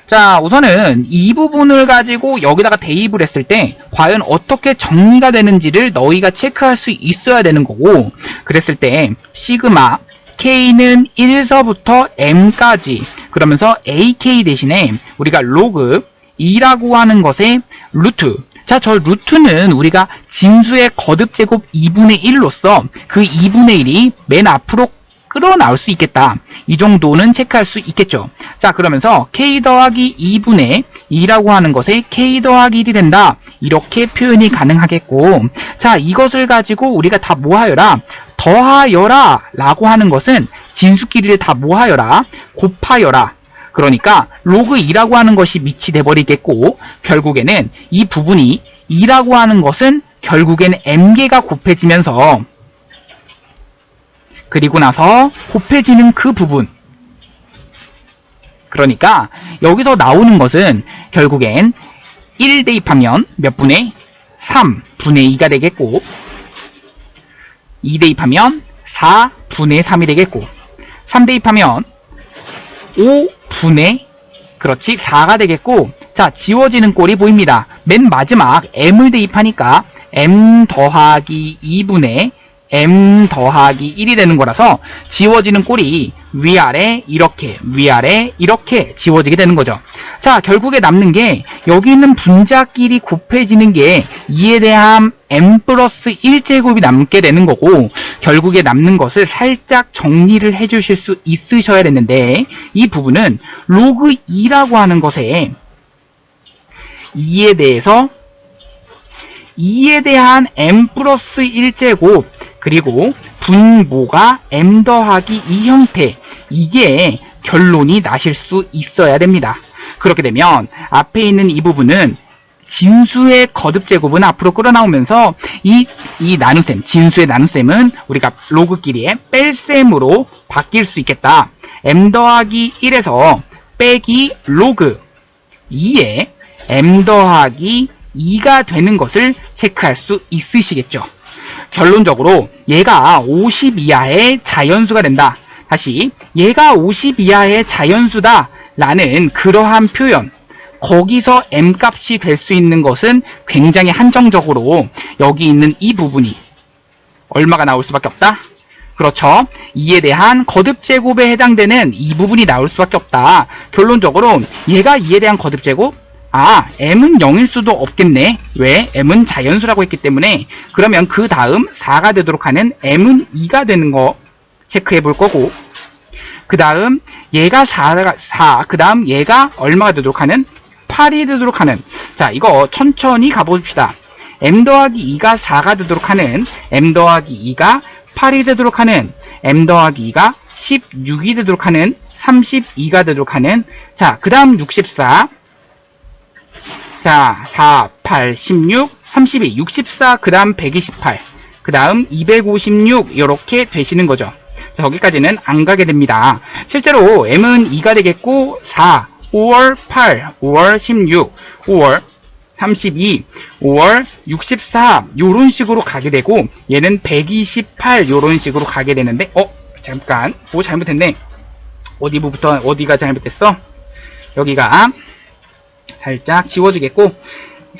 자, 우선은 이 부분을 가지고 여기다가 대입을 했을 때 과연 어떻게 정리가 되는지를 너희가 체크할 수 있어야 되는 거고, 그랬을 때 시그마 k는 1서부터 m까지, 그러면서 ak 대신에 우리가 로그 2라고 하는 것의 루트, 자, 저 루트는 우리가 진수의 거듭제곱 2분의 1로서 그 2분의 1이 맨 앞으로 끌어나올 수 있겠다. 이 정도는 체크할 수 있겠죠. 자, 그러면서 k 더하기 2분의 2라고 하는 것에 k 더하기 1이 된다. 이렇게 표현이 가능하겠고, 자, 이것을 가지고 우리가 다 모아여라, 더하여라 라고 하는 것은 진수끼리를 다 모아여라, 곱하여라. 그러니까 로그 2라고 하는 것이 밑이 돼버리겠고, 결국에는 이 부분이 2라고 하는 것은 결국엔 m개가 곱해지면서, 그리고 나서 곱해지는 그 부분, 그러니까 여기서 나오는 것은 결국엔 1 대입하면 몇 분의? 3분의 2가 되겠고, 2 대입하면 4분의 3이 되겠고, 3 대입하면 5분의, 그렇지, 4가 되겠고, 자, 지워지는 꼴이 보입니다. 맨 마지막 m을 대입하니까 m 더하기 2분의 m 더하기 1이 되는 거라서 지워지는 꼴이 위아래 이렇게 위아래 이렇게 지워지게 되는 거죠. 자, 결국에 남는 게 여기 있는 분자끼리 곱해지는 게 2에 대한 m 플러스 1제곱이 남게 되는 거고, 결국에 남는 것을 살짝 정리를 해 주실 수 있으셔야 되는데, 이 부분은 로그 2라고 하는 것에 2에 대한 m 플러스 1제곱 그리고 분모가 m 더하기 2 형태, 이게 결론이 나실 수 있어야 됩니다. 그렇게 되면 앞에 있는 이 부분은 진수의 거듭제곱은 앞으로 끌어나오면서 이 나눗셈, 진수의 나눗셈은 우리가 로그끼리의 뺄셈으로 바뀔 수 있겠다. m 더하기 1에서 빼기 로그 2에 m 더하기 2가 되는 것을 체크할 수 있으시겠죠. 결론적으로 얘가 50 이하의 자연수가 된다. 다시 얘가 50 이하의 자연수다 라는 그러한 표현, 거기서 m값이 될 수 있는 것은 굉장히 한정적으로 여기 있는 이 부분이 얼마가 나올 수밖에 없다? 그렇죠. 2에 대한 거듭제곱에 해당되는 이 부분이 나올 수밖에 없다. 결론적으로 얘가 2에 대한 거듭제곱, m은 0일 수도 없겠네. 왜? m은 자연수라고 했기 때문에. 그러면 그 다음 4가 되도록 하는 m은 2가 되는 거 체크해 볼 거고, 그 다음 얘가 4, 그 다음 얘가 얼마가 되도록 하는? 8이 되도록 하는. 자, 이거 천천히 가봅시다. m 더하기 2가 4가 되도록 하는, m 더하기 2가 8이 되도록 하는, m 더하기 2가 16이 되도록 하는, 32가 되도록 하는. 자, 그 다음 64. 자, 4, 8, 16, 32, 64, 그 다음 128, 그 다음 256, 이렇게 되시는 거죠. 자, 여기까지는 안 가게 됩니다. 실제로 m은 2가 되겠고, 4, 5월 8, 5월 16, 5월 32, 5월 64, 요런 식으로 가게 되고, 얘는 128, 요런 식으로 가게 되는데, 잠깐, 잘못했네. 어디가 잘못됐어? 여기가 살짝 지워주겠고,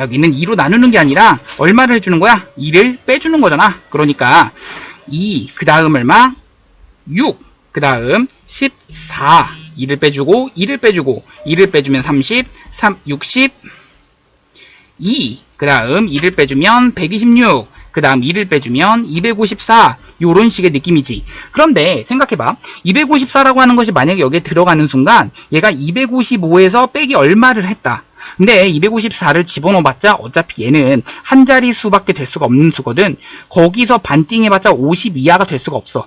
여기는 2로 나누는 게 아니라 얼마를 해주는 거야? 2를 빼주는 거잖아. 그러니까 2, 그 다음 얼마? 6, 그 다음 14, 2를 빼주고 2를 빼주고 2를 빼주면 30, 60, 2, 그 다음 2를 빼주면 126, 그 다음 2를 빼주면 254, 요런 식의 느낌이지. 그런데 생각해봐. 254라고 하는 것이 만약에 여기에 들어가는 순간 얘가 255에서 빼기 얼마를 했다. 근데 254를 집어넣어봤자 어차피 얘는 한 자리 수밖에 될 수가 없는 수거든. 거기서 반띵해봤자 50 이하가 될 수가 없어.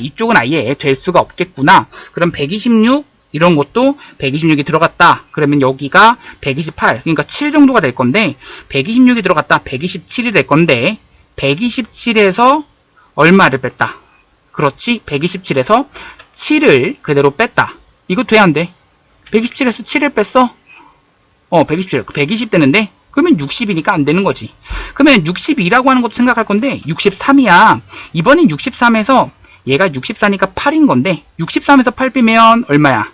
이쪽은 아예 될 수가 없겠구나. 그럼 126 이런 것도 126이 들어갔다. 그러면 여기가 128, 그러니까 7 정도가 될 건데, 126이 들어갔다. 127이 될 건데, 127에서 얼마를 뺐다? 그렇지. 127에서 7을 그대로 뺐다. 이거 돼, 안 돼? 127에서 7을 뺐어? 120 되는데, 그러면 60이니까 안 되는 거지. 그러면 62라고 하는 것도 생각할 건데, 63이야. 이번엔 63에서 얘가 64니까 8인 건데, 63에서 8 빼면 얼마야?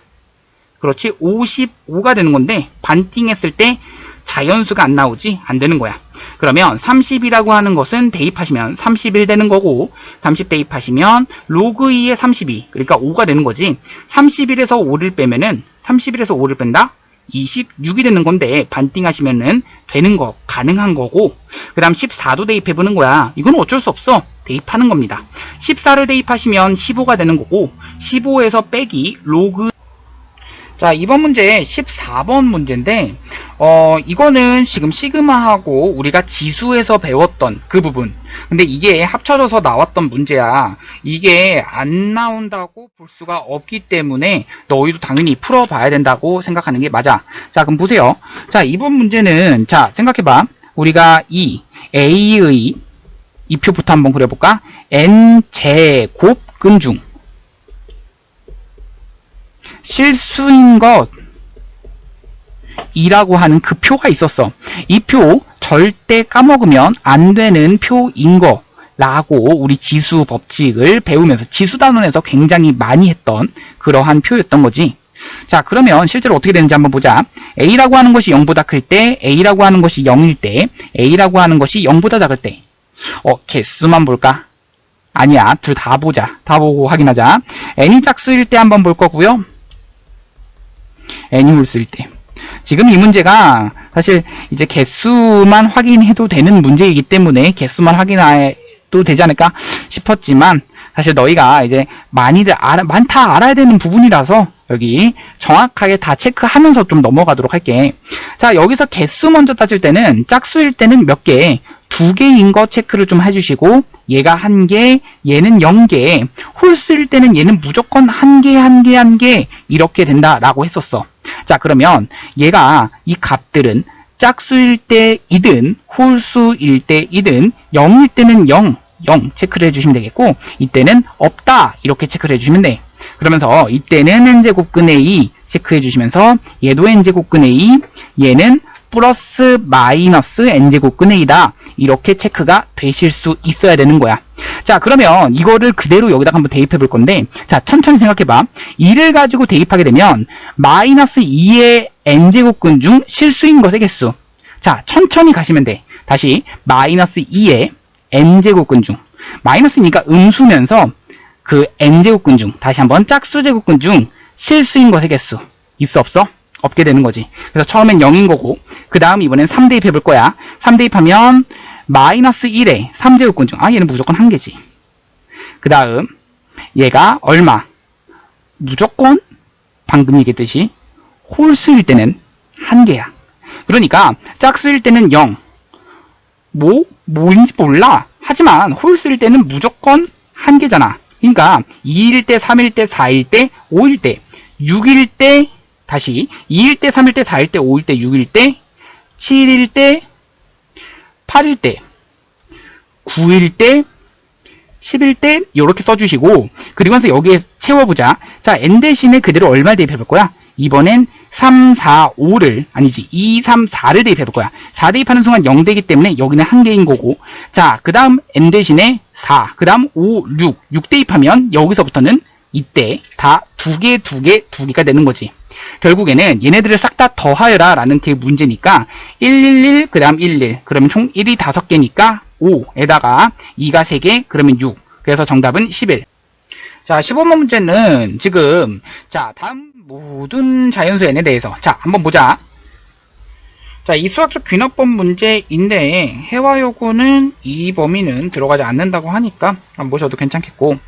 그렇지. 55가 되는 건데, 반띵했을 때 자연수가 안 나오지? 안 되는 거야. 그러면 30이라고 하는 것은 대입하시면 31 되는 거고, 30 대입하시면 로그 2의 32, 그러니까 5가 되는 거지. 31에서 5를 빼면은, 31에서 5를 뺀다? 26이 되는 건데, 반띵하시면은 되는 거, 가능한 거고, 그 다음 14도 대입해보는 거야. 이건 어쩔 수 없어. 대입하는 겁니다. 14를 대입하시면 15가 되는 거고, 15에서 빼기 로그. 자, 이번 문제 14번 문제인데, 이거는 지금 시그마하고 우리가 지수에서 배웠던 그 부분. 근데 이게 합쳐져서 나왔던 문제야. 이게 안 나온다고 볼 수가 없기 때문에 너희도 당연히 풀어봐야 된다고 생각하는 게 맞아. 자, 그럼 보세요. 자, 이번 문제는, 자, 생각해봐. 우리가 이 A의 이 표부터 한번 그려볼까? N제곱 근중. 실수인 것 이라고 하는 그 표가 있었어. 이 표 절대 까먹으면 안 되는 표인 거 라고 우리 지수 법칙을 배우면서 지수단원에서 굉장히 많이 했던 그러한 표였던 거지. 자, 그러면 실제로 어떻게 되는지 한번 보자. A라고 하는 것이 0보다 클 때, A라고 하는 것이 0일 때, A라고 하는 것이 0보다 작을 때. 개수만 볼까? 아니야. 둘 다 보자. 다 보고 확인하자. n이 짝수일 때 한번 볼 거고요. n이 홀수일 때. 지금 이 문제가 사실 이제 개수만 확인해도 되는 문제이기 때문에 개수만 확인해도 되지 않을까 싶었지만 사실 너희가 이제 많다 알아야 되는 부분이라서 여기 정확하게 다 체크하면서 좀 넘어가도록 할게. 자, 여기서 개수 먼저 따질 때는 짝수일 때는 몇 개? 2개인 거 체크를 좀 해주시고 얘가 1개, 얘는 0개, 홀수일 때는 얘는 무조건 1개, 1개, 1개 이렇게 된다라고 했었어. 자, 그러면 얘가 이 값들은 짝수일 때이든 홀수일 때이든 0일 때는 0 체크를 해주시면 되겠고 이때는 없다 이렇게 체크를 해주시면 돼. 그러면서 이때는 n제곱근의 2 체크해 주시면서 얘도 n제곱근의 2 얘는 플러스 마이너스 n제곱근의 2다 이렇게 체크가 되실 수 있어야 되는 거야. 자, 그러면 이거를 그대로 여기다가 한번 대입해 볼 건데 자, 천천히 생각해 봐. 2를 가지고 대입하게 되면 마이너스 2의 n제곱근 중 실수인 것의 개수. 자, 천천히 가시면 돼. 다시 마이너스 2의 n제곱근 중 마이너스 2가 음수면서 그 n제곱근 중 다시 한번 짝수제곱근 중 실수인 것의 개수 있어 없어? 없게 되는 거지. 그래서 처음엔 0인 거고 그 다음 이번엔 3 대입해 볼 거야. 3 대입하면 마이너스 1의 3제곱근 중 얘는 무조건 1개지. 그 다음 얘가 얼마? 무조건 방금 얘기했듯이 홀수일 때는 1개야. 그러니까 짝수일 때는 0 뭐인지 몰라. 하지만 홀수일 때는 무조건 1개잖아. 그러니까 2일 때, 3일 때, 4일 때, 5일 때, 6일 때, 다시 2일 때, 3일 때, 4일 때, 5일 때, 6일 때, 7일 때, 8일 때, 9일 때, 10일 때 이렇게 써주시고 그리고 나서 여기에 채워보자. 자, n 대신에 그대로 얼마 대입해 볼 거야? 이번엔 3, 4, 5를 아니지 2, 3, 4를 대입해 볼 거야. 4 대입하는 순간 0 되기 때문에 여기는 1개인 거고 자, 그 다음 n 대신에 4, 그 다음 5, 6 대입하면 여기서부터는 이때 다 2개, 2개, 2개가 되는 거지. 결국에는 얘네들을 싹 다 더하여라 라는 게 문제니까 111, 그 다음 11 그러면 총 1이 5개니까 5에다가 2가 3개 그러면 6 그래서 정답은 11. 자, 15번 문제는 지금 자, 다음 모든 자연수 n에 대해서 자, 한번 보자. 자, 이 수학적 균합법 문제인데 해와 요구는 이 범위는 들어가지 않는다고 하니까 한번 보셔도 괜찮겠고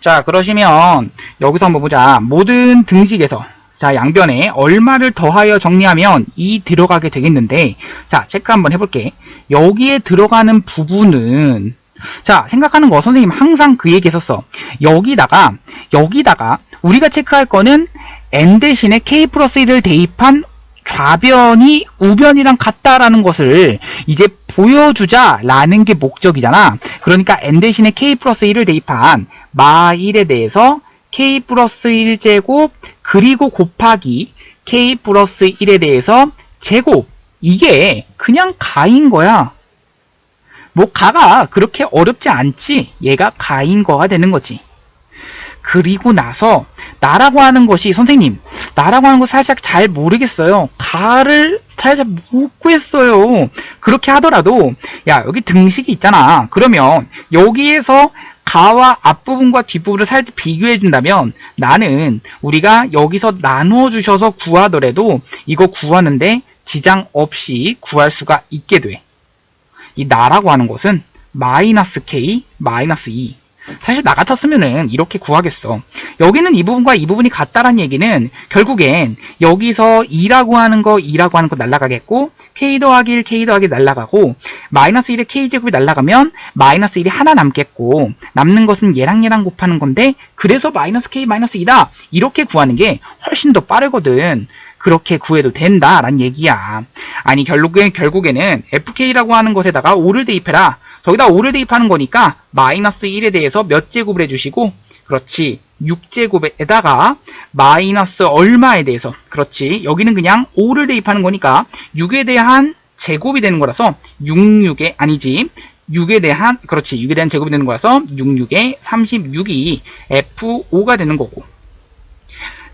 자, 그러시면 여기서 한번 보자. 모든 등식에서 자, 양변에 얼마를 더하여 정리하면 이 들어가게 되겠는데 자, 체크 한번 해볼게. 여기에 들어가는 부분은 자, 생각하는 거 선생님 항상 그 얘기 했었어. 여기다가 우리가 체크할 거는 n 대신에 k 플러스 1을 대입한 좌변이 우변이랑 같다라는 것을 이제 보여주자라는 게 목적이잖아. 그러니까 n 대신에 k 플러스 1을 대입한 마 1에 대해서 k 플러스 1제곱 그리고 곱하기 k 플러스 1에 대해서 제곱 이게 그냥 가인 거야. 뭐 가가 그렇게 어렵지 않지. 얘가 가인 거가 되는 거지. 그리고 나서 나라고 하는 것이 선생님 나라고 하는 거 살짝 잘 모르겠어요. 가를 살짝 못 구했어요. 그렇게 하더라도 야 여기 등식이 있잖아. 그러면 여기에서 가와 앞부분과 뒷부분을 살짝 비교해 준다면 나는 우리가 여기서 나누어 주셔서 구하더라도 이거 구하는데 지장 없이 구할 수가 있게 돼. 이 나라고 하는 것은 마이너스 k 마이너스 2 사실 나 같았으면은 이렇게 구하겠어. 여기는 이 부분과 이 부분이 같다라는 얘기는 결국엔 여기서 2라고 하는 거 날라가겠고 k 더하기 1 k 더하기 날라가고 마이너스 1에 k제곱이 날라가면 마이너스 1이 하나 남겠고 남는 것은 얘랑 곱하는 건데 그래서 마이너스 k 마이너스 2다 이렇게 구하는 게 훨씬 더 빠르거든. 그렇게 구해도 된다라는 얘기야. 아니 결국에는 fk라고 하는 것에다가 5를 대입해라. 저기다 5를 대입하는 거니까 마이너스 1에 대해서 몇 제곱을 해주시고 그렇지 6제곱에다가 마이너스 얼마에 대해서 그렇지 여기는 그냥 5를 대입하는 거니까 6에 대한 제곱이 되는 거라서 6에 대한 그렇지 6에 대한 제곱이 되는 거라서 66에 36이 F5가 되는 거고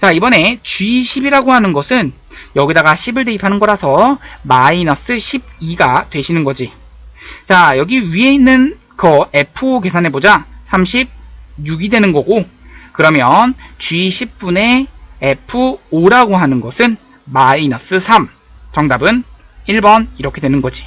자 이번에 G10이라고 하는 것은 여기다가 10을 대입하는 거라서 마이너스 12가 되시는 거지. 자 여기 위에 있는 거 F5 계산해보자. 36이 되는 거고, 그러면 G10분의 F5라고 하는 것은 마이너스 3. 정답은 1번 이렇게 되는 거지.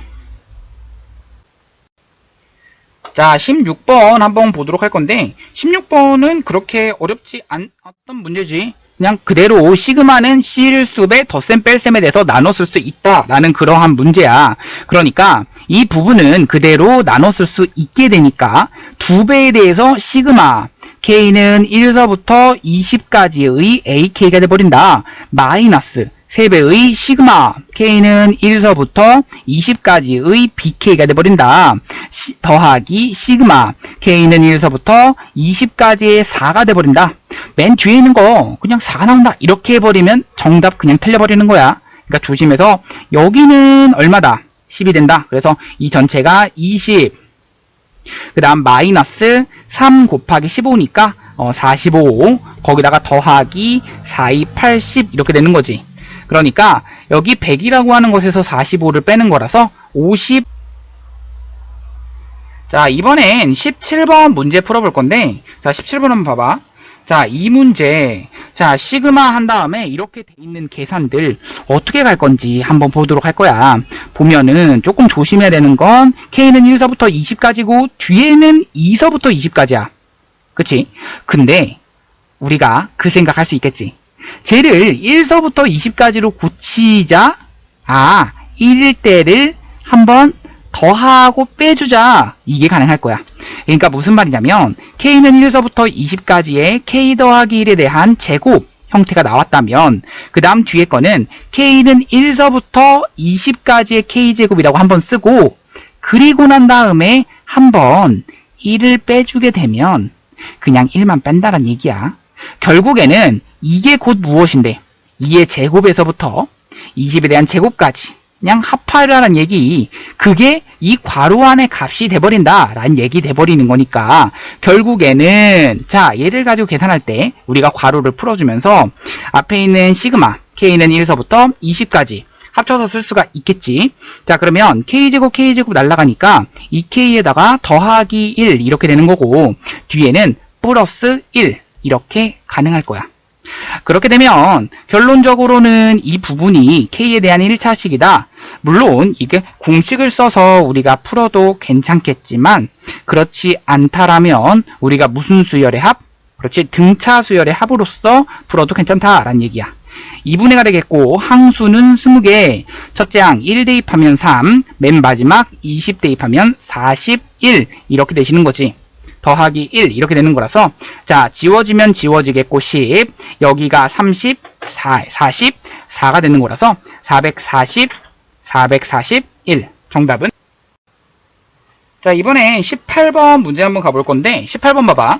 자, 16번 한번 보도록 할 건데, 16번은 그렇게 어렵지 않았던 문제지. 그냥 그대로 시그마는 C일수배 덧셈 뺄셈에 대해서 나눠 쓸 수 있다라는 그러한 문제야. 그러니까 이 부분은 그대로 나눠 쓸 수 있게 되니까 2배에 대해서 시그마 K는 1서부터 20까지의 AK가 돼버린다. 마이너스 3배의 시그마 K는 1서부터 20까지의 BK가 돼버린다. 더하기 시그마 K는 1서부터 20까지의 4가 돼버린다. 맨 뒤에 있는 거 그냥 4가 나온다. 이렇게 해버리면 정답 그냥 틀려버리는 거야. 그러니까 조심해서 여기는 얼마다? 10이 된다. 그래서 이 전체가 20. 그 다음 마이너스 3 곱하기 15니까 45. 거기다가 더하기 4, 2, 80 이렇게 되는 거지. 그러니까 여기 100이라고 하는 것에서 45를 빼는 거라서 50. 자, 이번엔 17번 문제 풀어볼 건데, 자, 17번 한번 봐봐. 자, 이 문제, 자, 시그마 한 다음에 이렇게 돼 있는 계산들 어떻게 갈 건지 한번 보도록 할 거야. 보면은 조금 조심해야 되는 건 K는 1서부터 20까지고 뒤에는 2서부터 20까지야. 그치? 근데 우리가 그 생각할 수 있겠지. 쟤를 1서부터 20까지로 고치자. 1일 때를 한번 더하고 빼주자. 이게 가능할 거야. 그러니까 무슨 말이냐면 K는 1서부터 20까지의 K 더하기 1에 대한 제곱 형태가 나왔다면 그 다음 뒤에 거는 K는 1서부터 20까지의 K제곱이라고 한번 쓰고, 그리고 난 다음에 한번 1을 빼주게 되면 그냥 1만 뺀다란 얘기야. 결국에는 이게 곧 무엇인데 2의 제곱에서부터 20에 대한 제곱까지 그냥 합하라는 얘기, 그게 이 괄호 안의 값이 돼버린다 라는 얘기 돼버리는 거니까 결국에는 자, 얘를 가지고 계산할 때 우리가 괄호를 풀어주면서 앞에 있는 시그마 K는 1서부터 20까지 합쳐서 쓸 수가 있겠지. 자, 그러면 K제곱 K제곱 날라가니까 이 K에다가 더하기 1 이렇게 되는 거고, 뒤에는 플러스 1 이렇게 가능할 거야. 그렇게 되면 결론적으로는 이 부분이 K에 대한 1차식이다. 물론 이게 공식을 써서 우리가 풀어도 괜찮겠지만 그렇지 않다라면 우리가 무슨 수열의 합? 그렇지, 등차 수열의 합으로서 풀어도 괜찮다라는 얘기야. 2분의 가 되겠고 항수는 20개. 첫째 항 1 대입하면 3, 맨 마지막 20 대입하면 41 이렇게 되시는 거지. 더하기 1 이렇게 되는 거라서, 자, 지워지면 지워지겠고 10, 여기가 44가 되는 거라서 441. 정답은. 자, 이번에 18번 문제 한번 가볼 건데, 18번 봐봐.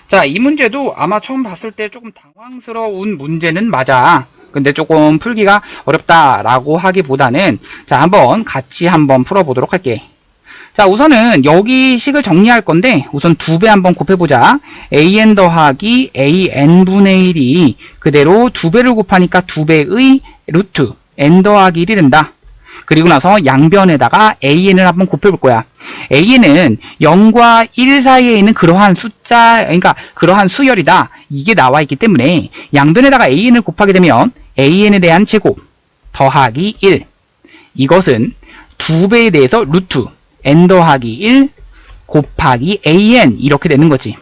자, 이 문제도 아마 처음 봤을 때 조금 당황스러운 문제는 맞아. 근데 조금 풀기가 어렵다라고 하기보다는 자, 한번 같이 한번 풀어보도록 할게. 자, 우선은 여기 식을 정리할 건데 우선 2배 한번 곱해보자. an 더하기 an분의 1이 그대로 2배를 곱하니까 2배의 루트 n 더하기 1이 된다. 그리고 나서 양변에다가 an을 한번 곱해볼 거야. an은 0과 1 사이에 있는 그러한 숫자, 그러니까 그러한 수열이다. 이게 나와 있기 때문에 양변에다가 an을 곱하게 되면 an에 대한 제곱 더하기 1. 이것은 2배에 대해서 루트 n 더하기 1 곱하기 an 이렇게 되는 거지.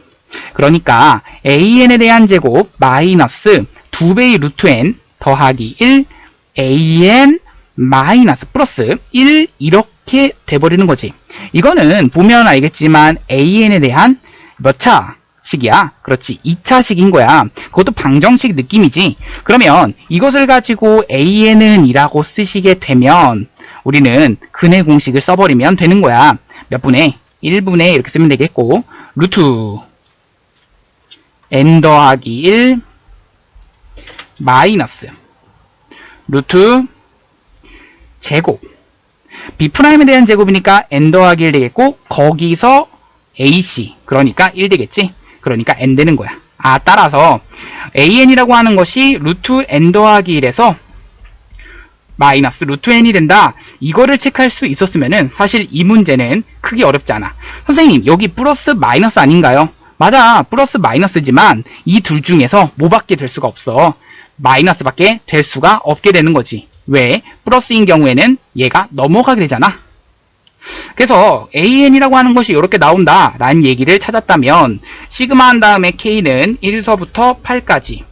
그러니까 an에 대한 제곱 마이너스 2배의 루트 n 더하기 1 an 마이너스 플러스 1 이렇게 돼버리는 거지. 이거는 보면 알겠지만 an에 대한 몇 차식이야? 그렇지, 2차식인 거야. 그것도 방정식 느낌이지. 그러면 이것을 가지고 an은 이라고 쓰시게 되면 우리는 근의 공식을 써버리면 되는 거야. 몇 분의? 1분의 이렇게 쓰면 되겠고, 루트 n 더하기 1 마이너스 루트 제곱 B'에 대한 제곱이니까 n 더하기 1 되겠고, 거기서 AC 그러니까 1 되겠지. 그러니까 n 되는 거야. 따라서 an이라고 하는 것이 루트 n 더하기 1에서 마이너스 루트 n이 된다. 이거를 체크할 수 있었으면은 사실 이 문제는 크게 어렵지 않아. 선생님, 여기 플러스 마이너스 아닌가요? 맞아. 플러스 마이너스지만 이 둘 중에서 뭐밖에 될 수가 없어. 마이너스밖에 될 수가 없게 되는 거지. 왜? 플러스인 경우에는 얘가 넘어가게 되잖아. 그래서 AN이라고 하는 것이 이렇게 나온다 라는 얘기를 찾았다면 시그마 한 다음에 K는 1서부터 8까지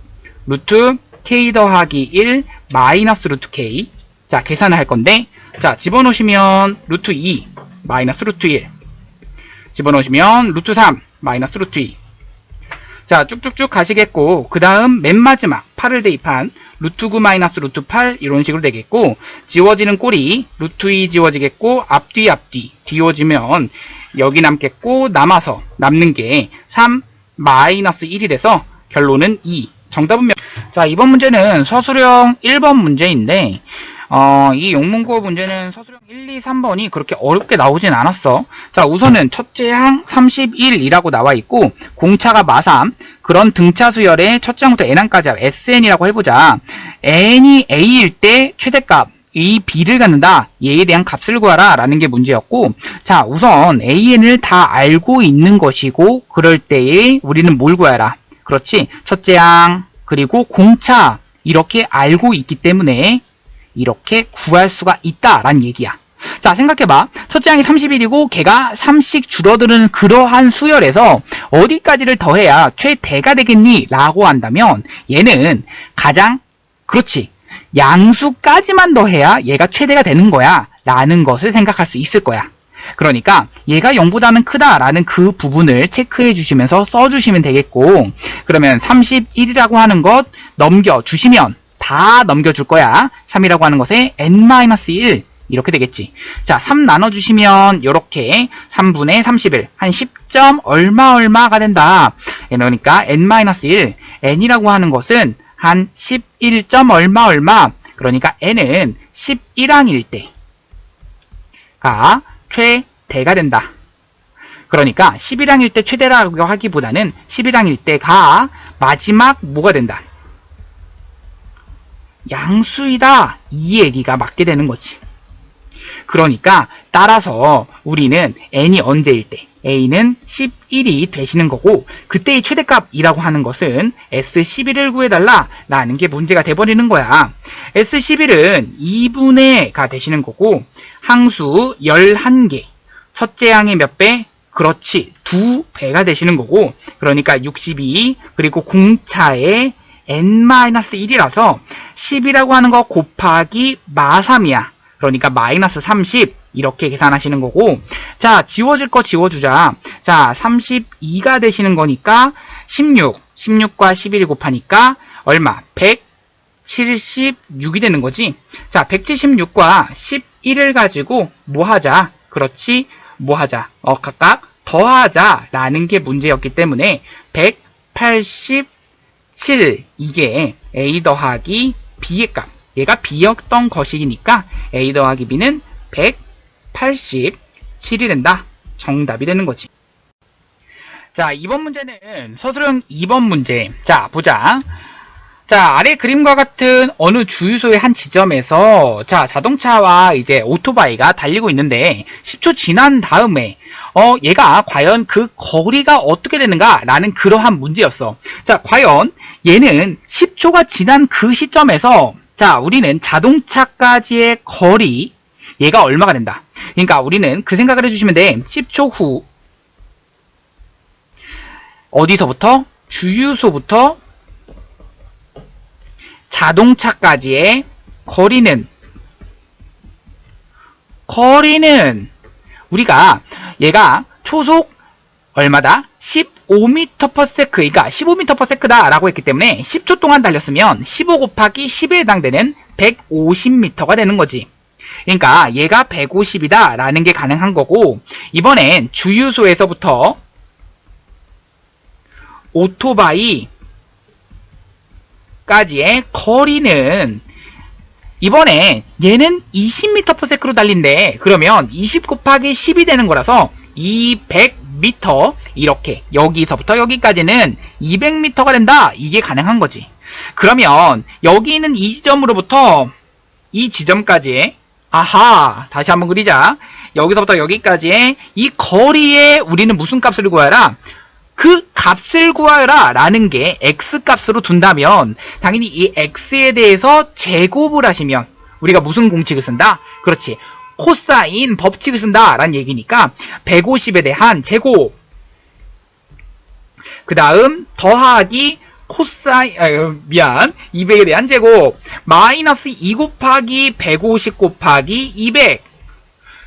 루트 K 더하기 1 마이너스 루트 K. 자, 계산을 할 건데, 자, 집어넣으시면 루트 2 마이너스 루트 1 집어넣으시면 루트 3 마이너스 루트 2. 자, 쭉쭉쭉 가시겠고, 그 다음 맨 마지막 8을 대입한 루트 9 마이너스 루트 8 이런 식으로 되겠고, 지워지는 꼴이 루트 2 지워지겠고, 앞뒤 뒤워지면 여기 남겠고, 남는 게 3 마이너스 1이 돼서 결론은 2. 정답은 자, 이번 문제는 서술형 1번 문제인데, 이 용문구어 문제는 서술형 1, 2, 3번이 그렇게 어렵게 나오진 않았어. 자, 우선은 첫째 항 31이라고 나와 있고, 공차가 마3, 그런 등차 수열의 첫째 항부터 n항까지 SN이라고 해보자. n이 a일 때 최대값, 이 b를 갖는다. 얘에 대한 값을 구하라 라는 게 문제였고, 자, 우선 an을 다 알고 있는 것이고, 그럴 때에 우리는 뭘 구하라? 그렇지. 첫째 항, 그리고 공차, 이렇게 알고 있기 때문에 이렇게 구할 수가 있다라는 얘기야. 자, 생각해봐. 첫째 항이 31이고 걔가 3씩 줄어드는 그러한 수열에서 어디까지를 더해야 최대가 되겠니? 라고 한다면 얘는 가장, 그렇지, 양수까지만 더해야 얘가 최대가 되는 거야 라는 것을 생각할 수 있을 거야. 그러니까 얘가 0보다는 크다라는 그 부분을 체크해 주시면서 써주시면 되겠고, 그러면 31이라고 하는 것 넘겨주시면 다 넘겨줄 거야. 3이라고 하는 것에 n-1 이렇게 되겠지. 자, 3 나눠주시면 이렇게 3분의 31 한 10점 얼마가 된다. 그러니까 n-1 n이라고 하는 것은 한 11점 얼마 그러니까 n은 11항일 때가 최대가 된다. 그러니까 11항일 때 최대라고 하기보다는 11항일 때가 마지막 뭐가 된다? 양수이다. 이 얘기가 맞게 되는 거지. 그러니까 따라서 우리는 n이 언제일 때 a는 11이 되시는 거고, 그때의 최대값이라고 하는 것은 S11을 구해달라 라는 게 문제가 돼버리는 거야. S11은 2분의가 되시는 거고, 항수 11개, 첫째 항의 몇 배? 그렇지, 2배가 되시는 거고, 그러니까 62, 그리고 공차의 n-1이라서 10이라고 하는 거 곱하기 마3이야. 그러니까 마이너스 30 이렇게 계산하시는 거고, 자, 지워질 거 지워주자. 자, 32가 되시는 거니까 16과 11이 곱하니까 얼마? 176이 되는 거지. 자, 176과 11을 가지고 뭐 하자? 그렇지, 뭐 하자? 각각 더하자 라는 게 문제였기 때문에 187, 이게 a 더하기 b의 값, 얘가 b였던 것이니까 a 더하기 b는 187이 된다. 정답이 되는 거지. 자, 이번 문제는 서술형 2번 문제. 자, 보자. 자, 아래 그림과 같은 어느 주유소의 한 지점에서 자, 자동차와 이제 오토바이가 달리고 있는데 10초 지난 다음에 얘가 과연 그 거리가 어떻게 되는가 라는 그러한 문제였어. 자, 과연 얘는 10초가 지난 그 시점에서 자, 우리는 자동차까지의 거리, 얘가 얼마가 된다. 그러니까 우리는 그 생각을 해주시면 돼. 10초 후 어디서부터? 주유소부터 자동차까지의 거리는 우리가 얘가 초속 얼마다? 15m/s, 그러니까 15m/s다 라고 했기 때문에 10초 동안 달렸으면 15 곱하기 10에 해당되는 150m가 되는 거지. 그러니까 얘가 150이다 라는 게 가능한 거고, 이번엔 주유소에서부터 오토바이 까지의 거리는, 이번에 얘는 20m/s로 달린대. 그러면 20 곱하기 10이 되는 거라서 200m, 이렇게 여기서부터 여기까지는 200m가 된다. 이게 가능한 거지. 그러면 여기 있는 이 지점으로부터 이 지점까지, 아하, 다시 한번 그리자. 여기서부터 여기까지의 이 거리에 우리는 무슨 값을 구해라? 그 값을 구하라 라는 게 x값으로 둔다면 당연히 이 x에 대해서 제곱을 하시면 우리가 무슨 공식을 쓴다? 그렇지. 코사인 법칙을 쓴다 라는 얘기니까 150에 대한 제곱, 그 다음 더하기 코사인 200에 대한 제곱 마이너스 2 곱하기 150 곱하기 200,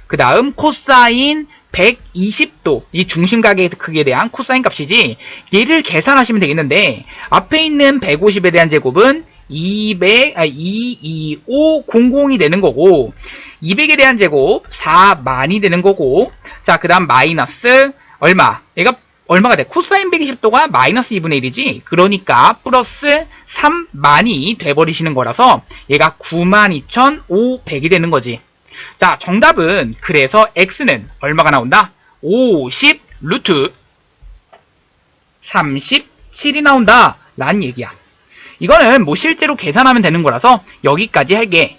그 다음 코사인 120도 이 중심각의 크기에 대한 코사인 값이지. 얘를 계산하시면 되겠는데 앞에 있는 150에 대한 제곱은 22500이 되는 거고 200에 대한 제곱 4만이 되는 거고, 자 그 다음 마이너스 얼마? 얘가 얼마가 돼? 코사인 120도가 마이너스 2분의 1이지. 그러니까 플러스 3만이 돼버리시는 거라서 얘가 92,500이 되는 거지. 자, 정답은 그래서 x는 얼마가 나온다? 50 루트 37이 나온다 라는 얘기야. 이거는 뭐 실제로 계산하면 되는 거라서 여기까지 할게.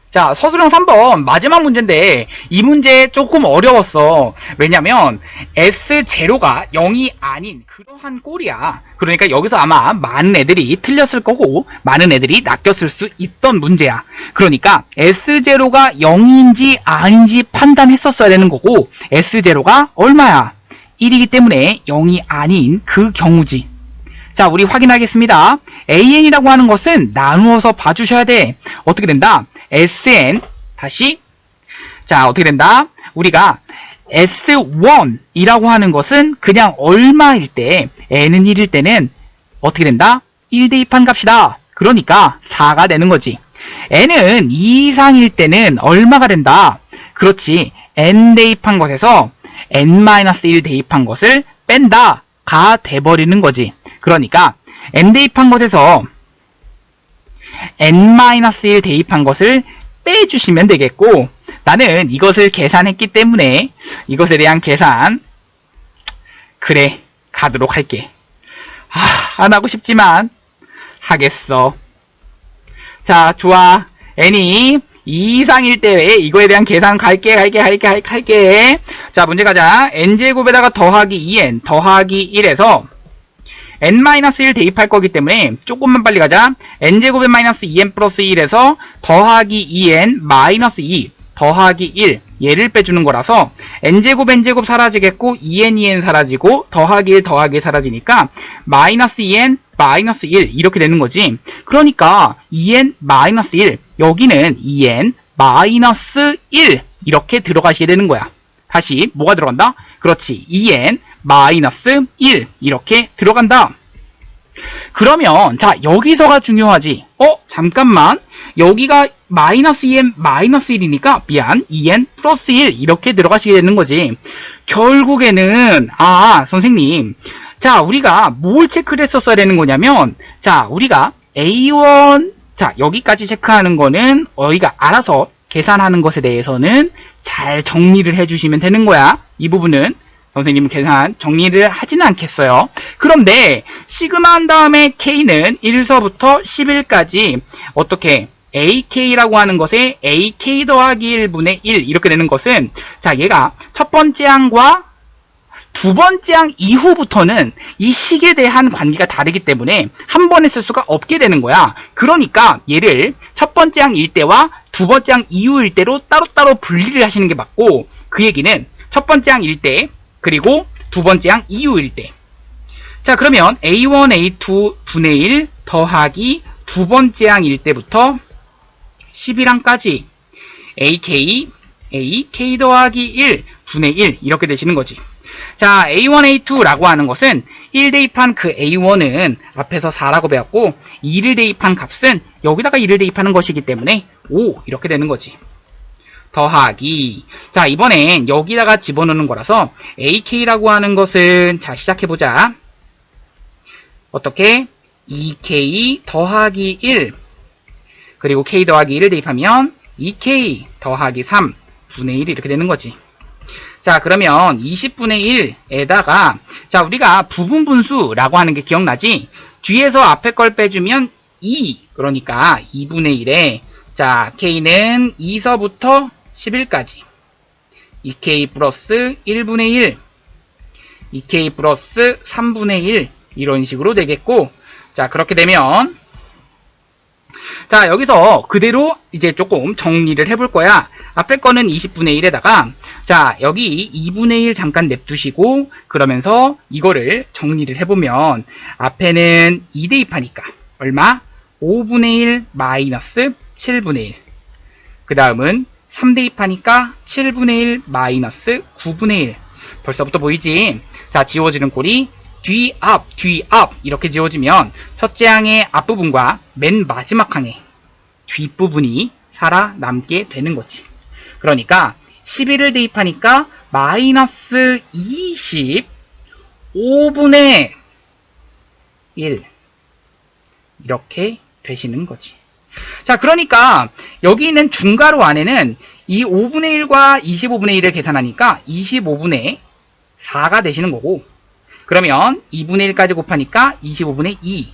자, 서술형 3번 마지막 문제인데 이 문제 조금 어려웠어. 왜냐면 S0가 0이 아닌 그러한 꼴이야. 그러니까 여기서 아마 많은 애들이 틀렸을 거고 많은 애들이 낚였을 수 있던 문제야. 그러니까 S0가 0인지 아닌지 판단했었어야 되는 거고 S0가 얼마야? 1이기 때문에 0이 아닌 그 경우지. 자, 우리 확인하겠습니다. AN이라고 하는 것은 나누어서 봐주셔야 돼. 어떻게 된다? SN 다시, 자 어떻게 된다? 우리가 S1이라고 하는 것은 그냥 얼마일 때 N은 1일 때는 어떻게 된다? 1 대입한 값이다. 그러니까 4가 되는 거지. N은 2 이상일 때는 얼마가 된다? 그렇지. N 대입한 것에서 N-1 대입한 것을 뺀다 가 돼버리는 거지. 그러니까 N 대입한 것에서 N-1 대입한 것을 빼주시면 되겠고, 나는 이것을 계산했기 때문에 이것에 대한 계산 그래 가도록 할게. 안 하고 싶지만 하겠어. 자, 좋아. N이 2 이상일 때 이거에 대한 계산 갈게. 자, 문제 가자. N제곱에다가 더하기 2N 더하기 1에서 N-1 대입할 거기 때문에 조금만 빨리 가자. N제곱에 마이너스 2N 플러스 1에서 더하기 2N 마이너스 2 더하기 1 얘를 빼주는 거라서 N제곱 사라지겠고 2N 사라지고 더하기 1 더하기 1 사라지니까 마이너스 2N 마이너스 1 이렇게 되는 거지. 그러니까 2N 마이너스 1 여기는 2N 마이너스 1 이렇게 들어가시게 되는 거야. 다시 뭐가 들어간다? 그렇지. 2N 마이너스 1 이렇게 들어간다. 그러면 자 여기서가 중요하지. 잠깐만, 여기가 마이너스 2n 마이너스 1이니까 미안 2n 플러스 1 이렇게 들어가시게 되는 거지. 결국에는 선생님, 자 우리가 뭘 체크를 했었어야 되는 거냐면, 자 우리가 A1 자 여기까지 체크하는 거는 저희가 알아서 계산하는 것에 대해서는 잘 정리를 해주시면 되는 거야. 이 부분은 선생님은 계산 정리를 하지는 않겠어요. 그런데 시그마 한 다음에 K는 1서부터 11까지 어떻게 AK라고 하는 것에 AK 더하기 1분의 1 이렇게 되는 것은, 자 얘가 첫 번째 항과 두 번째 항 이후부터는 이 식에 대한 관계가 다르기 때문에 한 번에 쓸 수가 없게 되는 거야. 그러니까 얘를 첫 번째 항일 때와 두 번째 항 이후일 때로 따로따로 분리를 하시는 게 맞고, 그 얘기는 첫 번째 항일 때 그리고 두 번째 항 이후일 때. 자 그러면 A1, A2 분의 1 더하기 두 번째 항일 때부터 11항까지 AK, AK 더하기 1 분의 1 이렇게 되시는 거지. 자 A1, A2라고 하는 것은 1 대입한 그 A1은 앞에서 4라고 배웠고 2를 대입한 값은 여기다가 1을 대입하는 것이기 때문에 5 이렇게 되는 거지. 더하기, 자 이번엔 여기다가 집어넣는 거라서 AK라고 하는 것은, 자 시작해보자. 어떻게? 2K 더하기 1 그리고 K 더하기 1을 대입하면 2K 더하기 3 분의 1 이렇게 되는 거지. 자 그러면 20분의 1에다가 자 우리가 부분분수라고 하는 게 기억나지? 뒤에서 앞에 걸 빼주면 2, 그러니까 2분의 1에 자 K는 2서부터 11까지 2K 플러스 1분의 1 2k 플러스 3분의 1 이런 식으로 되겠고, 자 그렇게 되면 자 여기서 그대로 이제 조금 정리를 해볼 거야. 앞에 거는 20분의 1에다가 자 여기 2분의 1 잠깐 냅두시고 그러면서 이거를 정리를 해보면 앞에는 2 대입하니까 얼마? 5분의 1 마이너스 7분의 1. 그 다음은 3 대입하니까 7분의 1 마이너스 9분의 1. 벌써부터 보이지? 자 지워지는 꼴이 뒤앞 이렇게 지워지면 첫째 항의 앞부분과 맨 마지막 항의 뒷부분이 살아남게 되는 거지. 그러니까 11을 대입하니까 마이너스 25분의 1 이렇게 되시는 거지. 자 그러니까 여기 있는 중괄호 안에는 이 5분의 1과 25분의 1을 계산하니까 25분의 4가 되시는 거고, 그러면 2분의 1까지 곱하니까 25분의 2.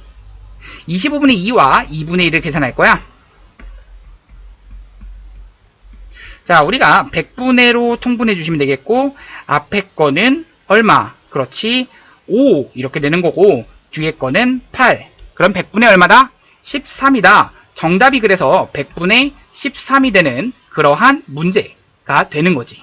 25분의 2와 2분의 1을 계산할 거야. 자, 우리가 100분의로 통분해 주시면 되겠고, 앞에 거는 얼마? 그렇지, 5 이렇게 되는 거고, 뒤에 거는 8. 그럼 100분의 얼마다? 13이다. 정답이 그래서 100분의 13이 되는 그러한 문제가 되는 거지.